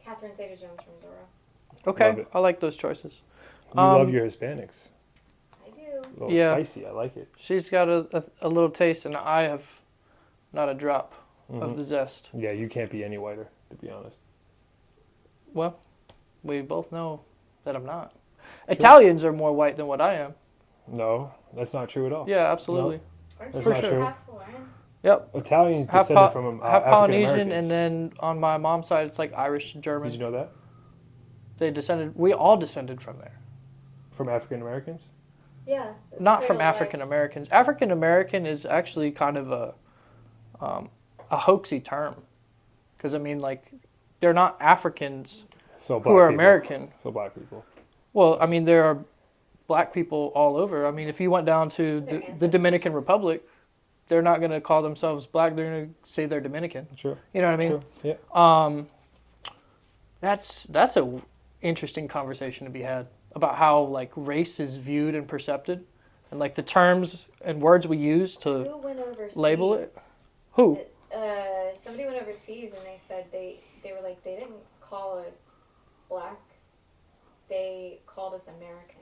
Catherine Zeta-Jones from Zorro. Okay, Love it. I like those choices. You love Um, your Hispanics. I do. A little Yeah. spicy. I like it. She's got a little taste, and I have not a drop Mhm. of the zest. Yeah, you can't be any whiter, to be honest. Well, we both know that I'm not. Italians are more white than what I am. No, that's not true at all. Yeah, absolutely. Aren't That's you not like true. half Hawaiian? Yep. Italians Half, descended from half African Polynesian, Americans. and then on my mom's side, it's like Irish, Did German. you know that? We all descended from there. From African Americans? Yeah. it's Not cradle from life. African Americans. African American is actually kind of a hoaxy term, because I mean, like, they're not Africans So black who are people. American. So black people. Well, I mean, there are black people all over. I mean, if you went down to Their the ancestors. Dominican Republic, they're not going to call themselves black. They're going to say they're Dominican. Sure. You know what I mean? Sure. Yeah. That's a interesting conversation to be had about how like race is viewed and percepted, and like the terms and words we use to Who went overseas? label it. Who? Somebody went overseas and they said they were like, they didn't call us black, they called us American.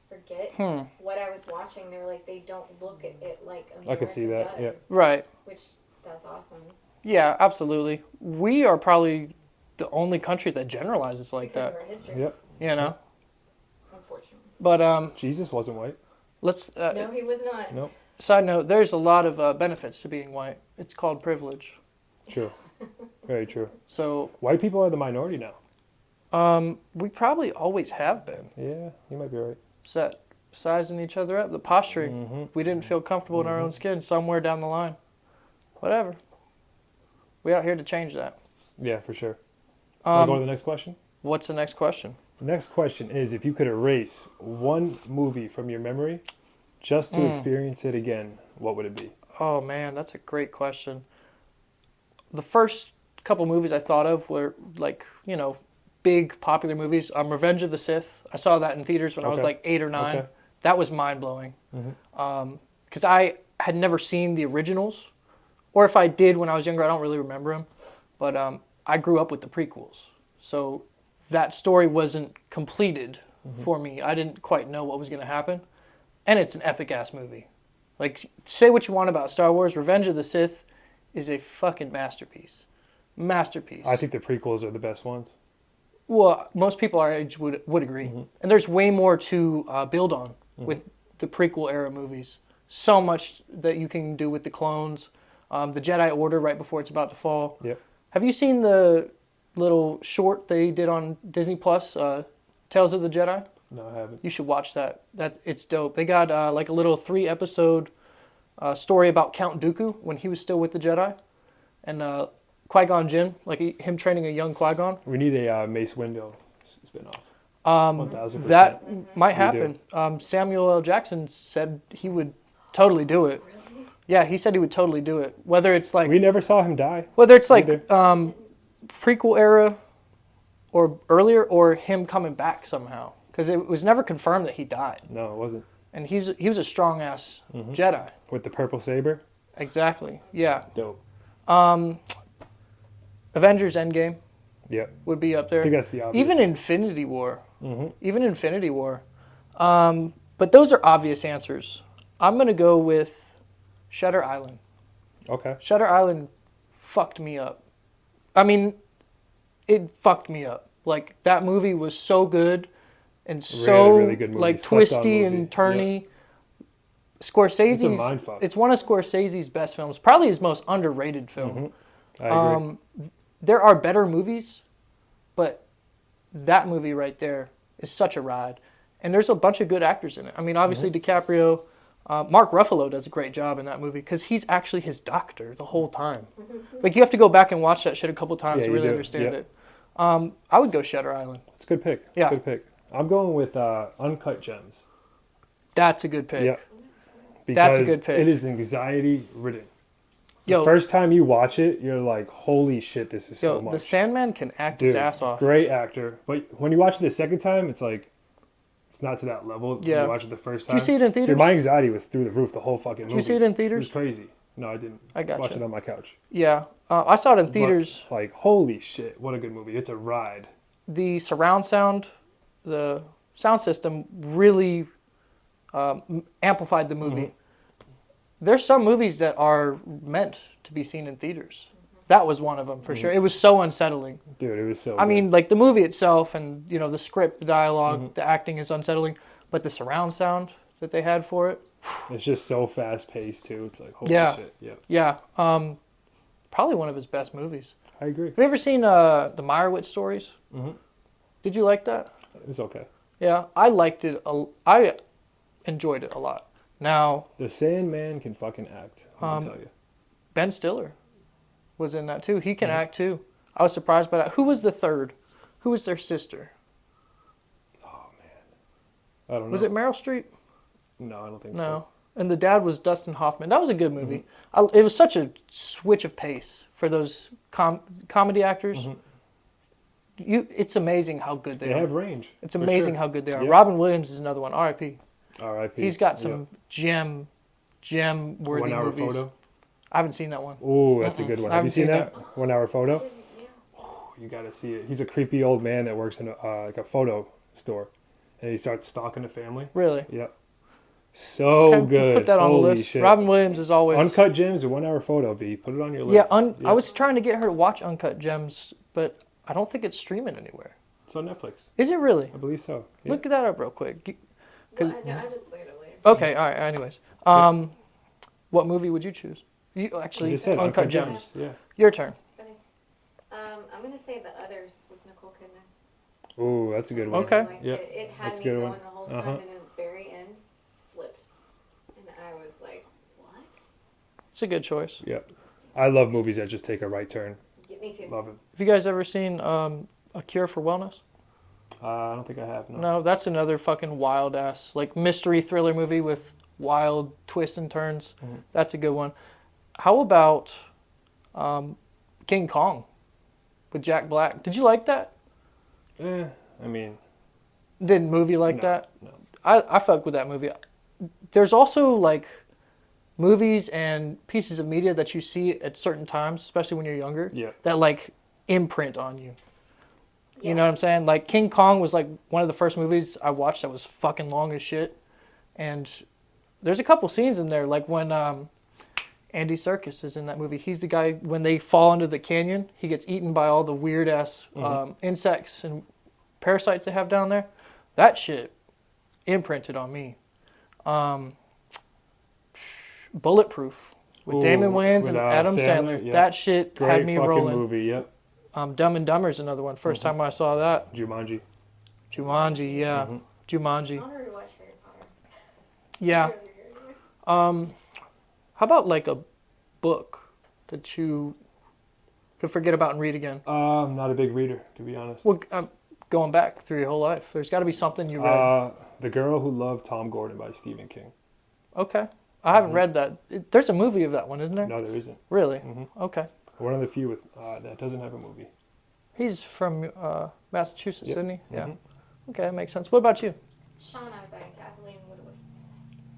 Forget what I was watching. They were like, they don't look at it like America I can see that, yeah. does. Right. Which, that's awesome. Yeah, absolutely. We are probably the only country that generalizes like because that. of our history, Yep. You know. unfortunately. But Jesus wasn't white. let's. No, he was not. Nope. Side note: there's a lot of benefits to being white. It's called privilege. True. Very true. So White people are the minority now. we probably always have been Yeah, you might be right. sizing each other up. The posturing. Mm-hmm. We didn't feel comfortable in our own skin somewhere down the line. Whatever. We out here to change that. Yeah, for sure. Wanna go to Um, the next question? what's the next question? The next question is, if you could erase one movie from your memory just to experience it again, what would it be? Oh man, that's a great question. The first couple movies I thought of were like, big popular movies. Revenge of the Sith. I saw that in theaters when I was Okay. like 8 or 9. Okay. That was mind blowing. Mhm. Because I had never seen the originals, or if I did when I was younger, I don't really remember them. But I grew up with the prequels, so that story wasn't completed for me. I didn't quite know what was going to happen, and it's an epic ass movie. Like, say what you want about Star Wars, Revenge of the Sith is a fucking masterpiece. Masterpiece. I think the prequels are the best ones. Well, most people our age would agree. And there's way more to build on with the prequel era movies. So much that you can do with the clones, the Jedi Order right before it's about to fall. Yep. Have you seen the little short they did on Disney Plus, Tales of the Jedi? No, I haven't. You should watch that. It's dope. They got like a little 3-episode story about Count Dooku when he was still with the Jedi, and Qui-Gon Jinn, like him training a young Qui-Gon. We need a Mace Windu spinoff. 1000%. That might We happen. Samuel L. Jackson said he would totally do it. Really? Yeah, he said he would totally do it. Whether it's like We never saw him die. whether it's like either. prequel era or earlier, or him coming back somehow, because it was never confirmed that he died. No, it wasn't. And he was a strong ass Jedi. With the purple saber. Exactly. Yeah. Dope. Avengers Endgame Yep. would be up I there. think that's the obvious. Even Infinity War. Mm-hmm. Even Infinity War. But those are obvious answers. I'm gonna go with Shutter Island. Okay. Shutter Island fucked me up. I mean, it fucked me up. Like, that movie was so good and so really good movie. like Slept on twisty movie. and turny. It's a Scorsese's mindfuck. it's one of Scorsese's best films, probably his most underrated film. I agree. There are better movies, but that movie right there is such a ride. And there's a bunch of good actors in it. I mean, obviously DiCaprio, Mark Ruffalo does a great job in that movie because he's actually his doctor the whole time. Like, you have to go back and watch that shit a couple times Yeah, to you really do. understand Yep. it. I would go Shutter Island. It's a good pick. It's Yeah. a good pick. I'm going with Uncut Gems. That's a good pick. Yep. That's a Because good pick. it is anxiety ridden. The Yo, first time you watch it, you're like, holy shit, this is so the much. Sandman can act his Dude, ass off. great actor. But when you watch it the second time, it's like, it's not to that level when Yeah. you watch it the first Did time. you see it in theaters? Dude, my anxiety was through the roof the whole fucking movie. Did you see it in It theaters? was crazy. No, I didn't. I gotcha. Watch it on my couch. Yeah. I saw it in But, theaters. like, holy shit, what a good movie. It's a ride. The surround sound, the sound system really amplified the movie. There's some movies that are meant to be seen in theaters. That was one of them for sure. It was so unsettling. Dude, it was so I good. mean, like, the movie itself and, you know, the script, the dialogue, the acting is unsettling, but the surround sound that they had for it, It's just so fast paced, too. It's like, holy Yeah. shit. Yeah, yeah, probably one of his best movies. I agree. Have you ever seen the Meyerowitz stories? Mhm. Did you like that? It was okay. Yeah, I liked it. I enjoyed it a lot. Now, The Sandman can fucking act, let me tell you. Ben Stiller was in that too. He can act too. I was surprised by that. Who was the third? Who was their sister? I don't know. Was it Meryl Streep? No, I don't think No. And the dad was Dustin Hoffman. That was a good movie. It was such a switch of pace for those comedy actors. It's amazing how good so. they They are. have range. It's for amazing sure. how good they are. Yep. Robin Williams is another one. R.I.P. R.I.P. He's got some gem worthy 1 hour movies. photo. I haven't seen that one. Ooh, that's a good one. I Have you haven't seen seen that? 1 hour photo? Yeah. You gotta see it. He's a creepy old man that works in like a photo store, and he starts stalking the family. Really? Yep. So Okay, good. put that on Holy the list. shit. Robin Williams is always. Uncut Gems or 1 hour photo. V. Put it on your list. Yeah, I was trying to get her to watch Uncut Gems, but I don't think it's streaming anywhere. It's on Netflix. Is it really? I believe so. Yeah. Look that up real quick. Well, I just look at it later. Okay, all right. Anyways, what movie would you choose? You actually You just said Uncut Gems. Gems. Yeah. Your turn. Okay. I'm gonna say The Others with Nicole Kidman. Ooh, that's a good one. Okay. Like, Yeah, it had that's a me good going one. the whole time, Uh-huh. and at the very end, flipped, and I was like, "What?" It's a good choice. Yep. I love movies that just take a right turn. Get me too. Love it. Have you guys ever seen A Cure for Wellness? I don't think I have. No. No, that's another fucking wild ass like mystery thriller movie with wild twists and turns. That's a good one. How about King Kong with Jack Black? Did you like that? I mean, Didn't movie like No, that? no. I fuck with that movie. There's also like movies and pieces of media that you see at certain times, especially when you're younger, Yeah. that like imprint on you. Yeah. You know what I'm saying? Like King Kong was like one of the first movies I watched that was fucking long as shit. And there's a couple scenes in there, like when Andy Serkis is in that movie. He's the guy, when they fall into the canyon, he gets eaten by all the weird ass insects and parasites they have down there. That shit imprinted on me. Bulletproof with Ooh, Damon Wayans with, and Adam Sandler, Sandler. yeah. That shit Great had me fucking rolling. movie. Yep. Dumb and Dumber is another one. First time I saw that. Jumanji. Jumanji, yeah. Mm-hmm. I Jumanji. want to rewatch Harry Potter. Yeah. How about like a book that you could forget about and read again? I'm not a big reader, to be honest. Well, going back through your whole life, there's got to be something you read. The Girl Who Loved Tom Gordon by Stephen King. Okay. I haven't read that. There's a movie of that one, isn't there? No, there isn't. Really? Okay. One of the few with that doesn't have a movie. He's from Massachusetts, Yep. isn't he? Yeah. Mhm. Okay, that makes sense. What about you? Shauna by Kathleen Woodward.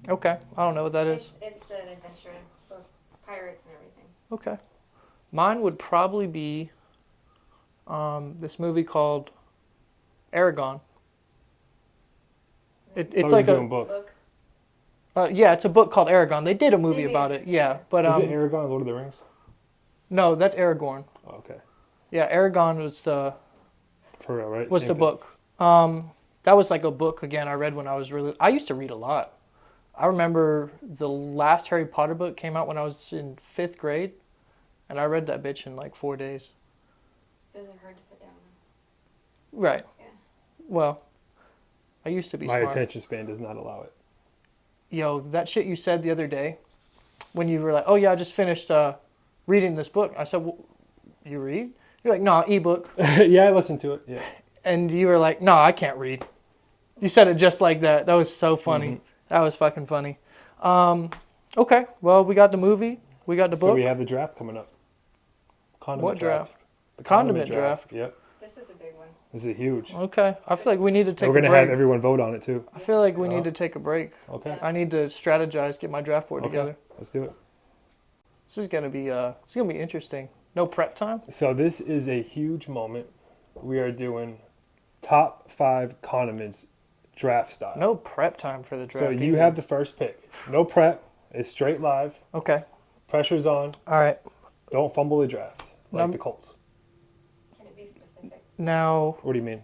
Okay, I don't know what that is. It's an adventure of pirates and everything. Okay. Mine would probably be this movie called Aragon. It's like a book. yeah, it's a book called Aragon. They did a movie They about did. it. Yeah, but Is it Aragorn, Lord of the Rings? no, that's Aragorn. Oh, okay. Yeah, Aragon was the For real, right? was Same the thing. book. That was like a book again I read when I was really. I used to read a lot. I remember the last Harry Potter book came out when I was in 5th grade, and I read that bitch in like 4 days. Those are hard to put down. Right. Yeah. Well, I used to be My smart. attention span does not allow it. Yo, that shit you said the other day, when you were like, "Oh yeah, I just finished reading this book." I said, well, "You read?" You're like, "No, ebook." Yeah, I listened to it. Yeah. And you were like, "No, I can't read." You said it just like that. That was so funny. Mhm. That was fucking funny. Okay, well, we got the movie. We got the book. So we have the draft coming up. Condiment What draft? The Condiment draft. Yep. This is a big one. This is huge. Okay, I feel like we need to take We're a gonna break. have everyone vote on it too. I feel like we Uh-huh. need to take a break. Okay. I need to strategize, get my draft board Okay. together. Let's do it. This is gonna be interesting. No prep time. So this is a huge moment. We are doing top 5 condiments draft style. No prep time for the draft. So you either. have the first pick. No prep. It's straight live. Okay. Pressure's on. All right. Don't fumble the draft like Num- the Colts. Can it be specific? Now, What do you mean?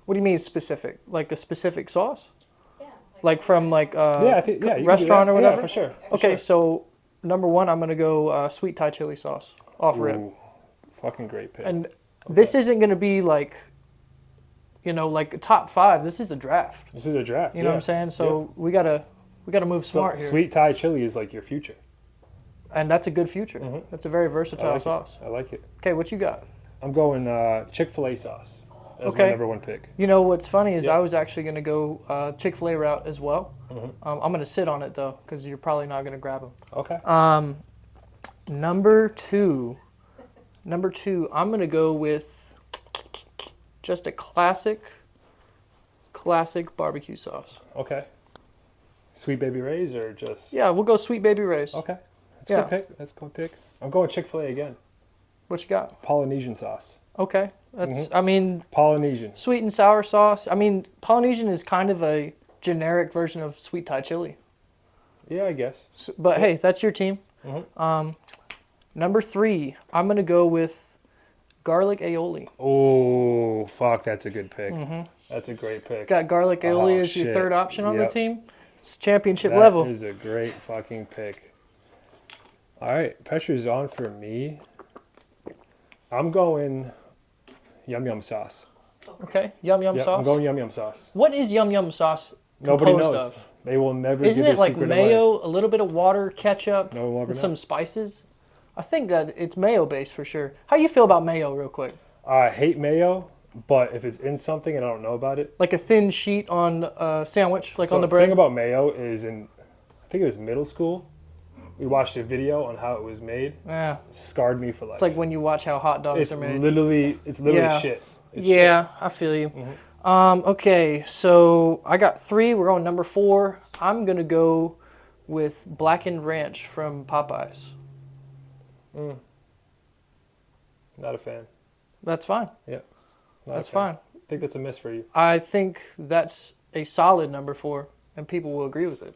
what do you mean specific? Like a specific sauce? Yeah. Like from like Yeah, I think yeah. you can do restaurant that. or whatever? Yeah, for sure. Okay, Sure. so number 1, I'm gonna go sweet Thai chili sauce off rib, Ooh, fucking great pick. and this isn't gonna be like, like a top 5. This is a draft. This is a draft. You know what I'm saying? So we gotta move smart here, Sweet Thai chili is like your future. and that's a good future. Mhm. That's a very I versatile like sauce. it. I like it. Okay, what you got? I'm going Chick-fil-A sauce. That's Okay. my number 1 pick. You know what's funny is Yeah. I was actually gonna go Chick-fil-A route as well. Mhm. I'm gonna sit on it though, because you're probably not gonna grab them. Okay. Number two, I'm gonna go with just a classic barbecue sauce. Okay. Sweet Baby Ray's or just... Yeah, we'll go Sweet Baby Ray's. Okay. That's Yeah. a good pick. That's a good pick. I'm going Chick-fil-A again. What you got? Polynesian sauce. Okay, that's. Mhm. I mean, Polynesian. sweet and sour sauce. I mean, Polynesian is kind of a generic version of sweet Thai chili. Yeah, I guess. But hey, that's your team. Mhm. Number 3, I'm gonna go with garlic aioli. Oh, fuck. That's a good pick. That's a great pick. Got garlic aioli Oh, as your shit. third option on the Yep. team. It's championship That level. is a great fucking pick. All right. Pressure's on for me. I'm going yum yum sauce. Okay, yum yum Yep, sauce. I'm going yum yum sauce. What is yum yum sauce Nobody composed knows. of? They will never Isn't give it the like secret away. mayo, a little bit of water, ketchup, No, we'll never and know. some spices? I think that it's mayo based for sure. How you feel about mayo, real quick? I hate mayo, but if it's in something and I don't know about it. Like a thin sheet on a sandwich, like So on the the thing bread. about mayo is I think it was middle school. We watched a video on how it was made. Yeah, Scarred me for life. it's like when you watch how hot dogs it's are made. literally Yeah. shit. It's Yeah, I feel you. Okay, so I got 3. We're on number 4. I'm gonna go with blackened ranch from Popeyes. shit. Not a fan. That's fine. Not That's a fan. fine. I think that's a miss for you. I think that's a solid number 4, and people will agree with it.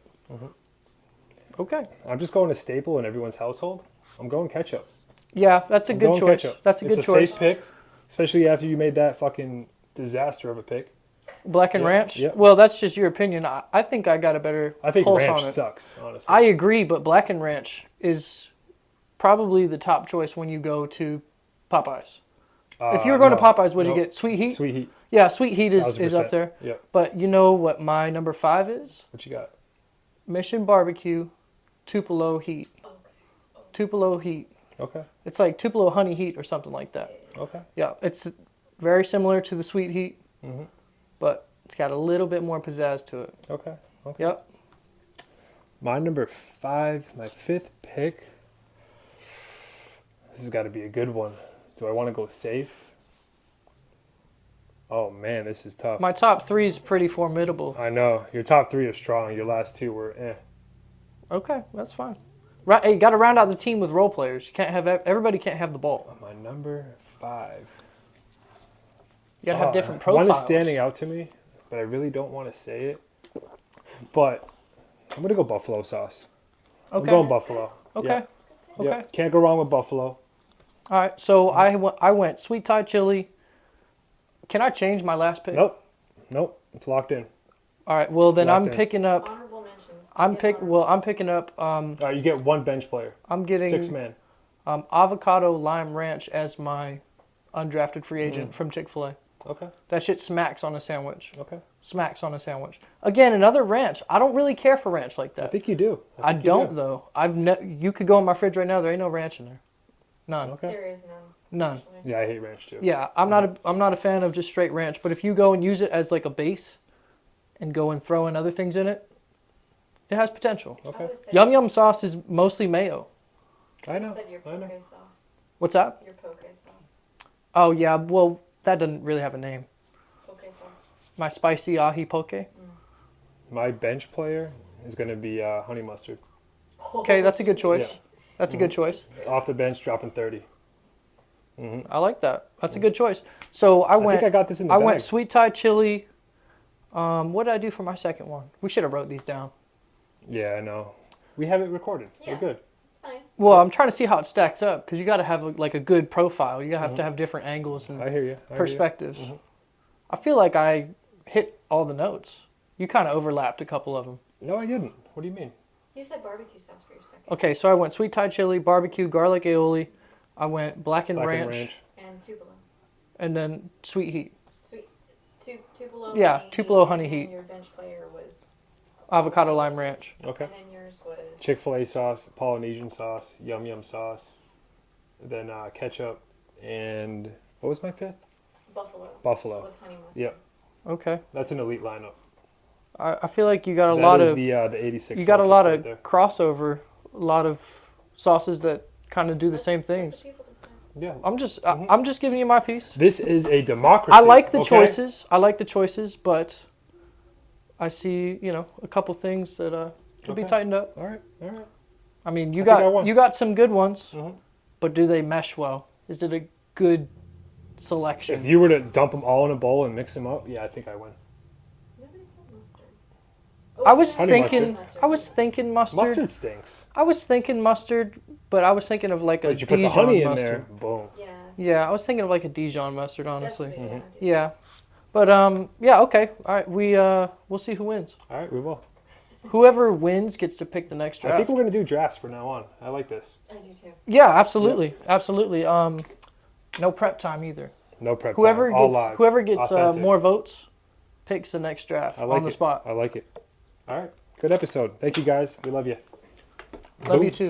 Okay. I'm just going a staple in everyone's household. I'm going ketchup. Yeah, that's a I'm good going choice. ketchup. That's a good it's choice. safe pick, especially after you made that fucking disaster of a pick. Black and Yeah, ranch? yeah. Well, that's just your opinion. I think I got a better I think pulse ranch on it. sucks, honestly. I agree, but black and ranch is probably the top choice when you go to Popeyes. If you were going to Popeyes, what'd you get? Sweet heat? Sweet heat. Yeah, sweet heat is 1000%. up there. Yep. But you know what my number 5 is? What you got? Mission Barbecue Tupelo heat. Tupelo heat. Okay. It's like Tupelo honey heat or something like that. Okay. Yeah, it's very similar to the sweet heat, Mhm. but it's got a little bit more pizzazz to it. Okay. Okay. Yep. My number 5, my 5th pick. This has got to be a good one. Do I want to go safe? Oh man, this is tough. My top 3 is pretty formidable. I know your top 3 are strong. Your last 2 were eh. Okay, that's fine. Right, hey, you got to round out the team with role players. You can't have everybody can't have the ball. My number 5. You got to have different profiles. One is standing out to me, but I really don't want to say it. But I'm gonna go buffalo sauce. I'm Okay. going buffalo. Okay. Yeah. Okay. Yeah. Can't go wrong with buffalo. All right. So I went sweet Thai chili. Can I change my last pick? Nope. It's locked in. All right. Well, then Locked I'm in. picking up. Honorable mentions. I'm Yeah, picking up. All right, you get 1 bench player. I'm getting 6 man. avocado lime ranch as my undrafted free agent from Chick-fil-A. Okay. That shit smacks on a sandwich. Okay. Smacks on a sandwich. Again, another ranch. I don't really care for ranch like that. I think you do. I think you don't do. though. You could go in my fridge right now. There ain't no ranch in there. None. Okay. There is none. None. actually. Yeah, I hate ranch too. Yeah, I'm not a fan of just straight ranch. But if you go and use it as like a base, and go and throw in other things in it, it has potential. I Okay. would've said- Yum Yum sauce is mostly mayo. I know. said your I know. poke sauce. What's that? Your poke sauce. Oh yeah, well that doesn't really have a name. Poke sauce. My spicy ahi poke. My bench player is gonna be honey mustard. Okay, that's a good choice. Yeah. That's a good choice. Off the bench, dropping 30. I like that. That's a good choice. So I think I got this in the I bag. went sweet Thai chili. What did I do for my second one? We should have wrote these down. Yeah, I know. We have it recorded. Yeah. We're good. It's fine. Well, I'm trying to see how it stacks up because you got to have like a good profile. You have to have different angles and I hear you. perspectives. I feel like I hit all the notes. You kind of overlapped a couple of them. No, I didn't. What do you mean? You said barbecue sauce for your second. Okay, so I went sweet Thai chili, barbecue, garlic aioli. I went blackened Black ranch, and ranch. And Tupelo. and then sweet heat, Sweet. Tupelo. Yeah, honey Tupelo heat, honey and then heat. Your bench player was. avocado lime ranch. Okay. And then yours was. Chick-fil-A sauce, Polynesian sauce, Yum Yum sauce, then ketchup, and what was my 5th? Buffalo. Buffalo. With honey mustard. Yep. Okay, That's an elite lineup. I feel like you got a That lot is of the 86. you got a Celtics lot right of there. crossover, a lot of sauces that kind of do the same Let the things. people decide. Yeah. I'm just giving you my piece. This is a democracy. I like the okay? choices. I like the choices, but I see a couple things that could be Okay. tightened up. All right. All right. I mean, I think I won. you got some good ones, Mhm. but do they mesh well? Is it a good selection? If you were to dump them all in a bowl and mix them up, yeah, I think I win. Nobody said mustard. I was Honey thinking, mustard. I was thinking mustard. Mustard stinks. I was thinking mustard, but I was thinking of like a But you put the Dijon honey in mustard. there, boom. Yes. Yeah, I was thinking of like a Dijon mustard, That's honestly. what- Mm-hmm. Yeah, but yeah, okay, all right. We'll see who wins. All right, we will. Whoever wins gets to pick the next I draft. think we're gonna do drafts from now on. I like this. I do too. Yeah, absolutely, absolutely. No prep time either. No prep. Whoever time. All gets live. whoever gets Authentic. more votes picks the next draft I like on the it. spot. I like it. All right. Good episode. Thank you guys. We love you. Love Boom. you too.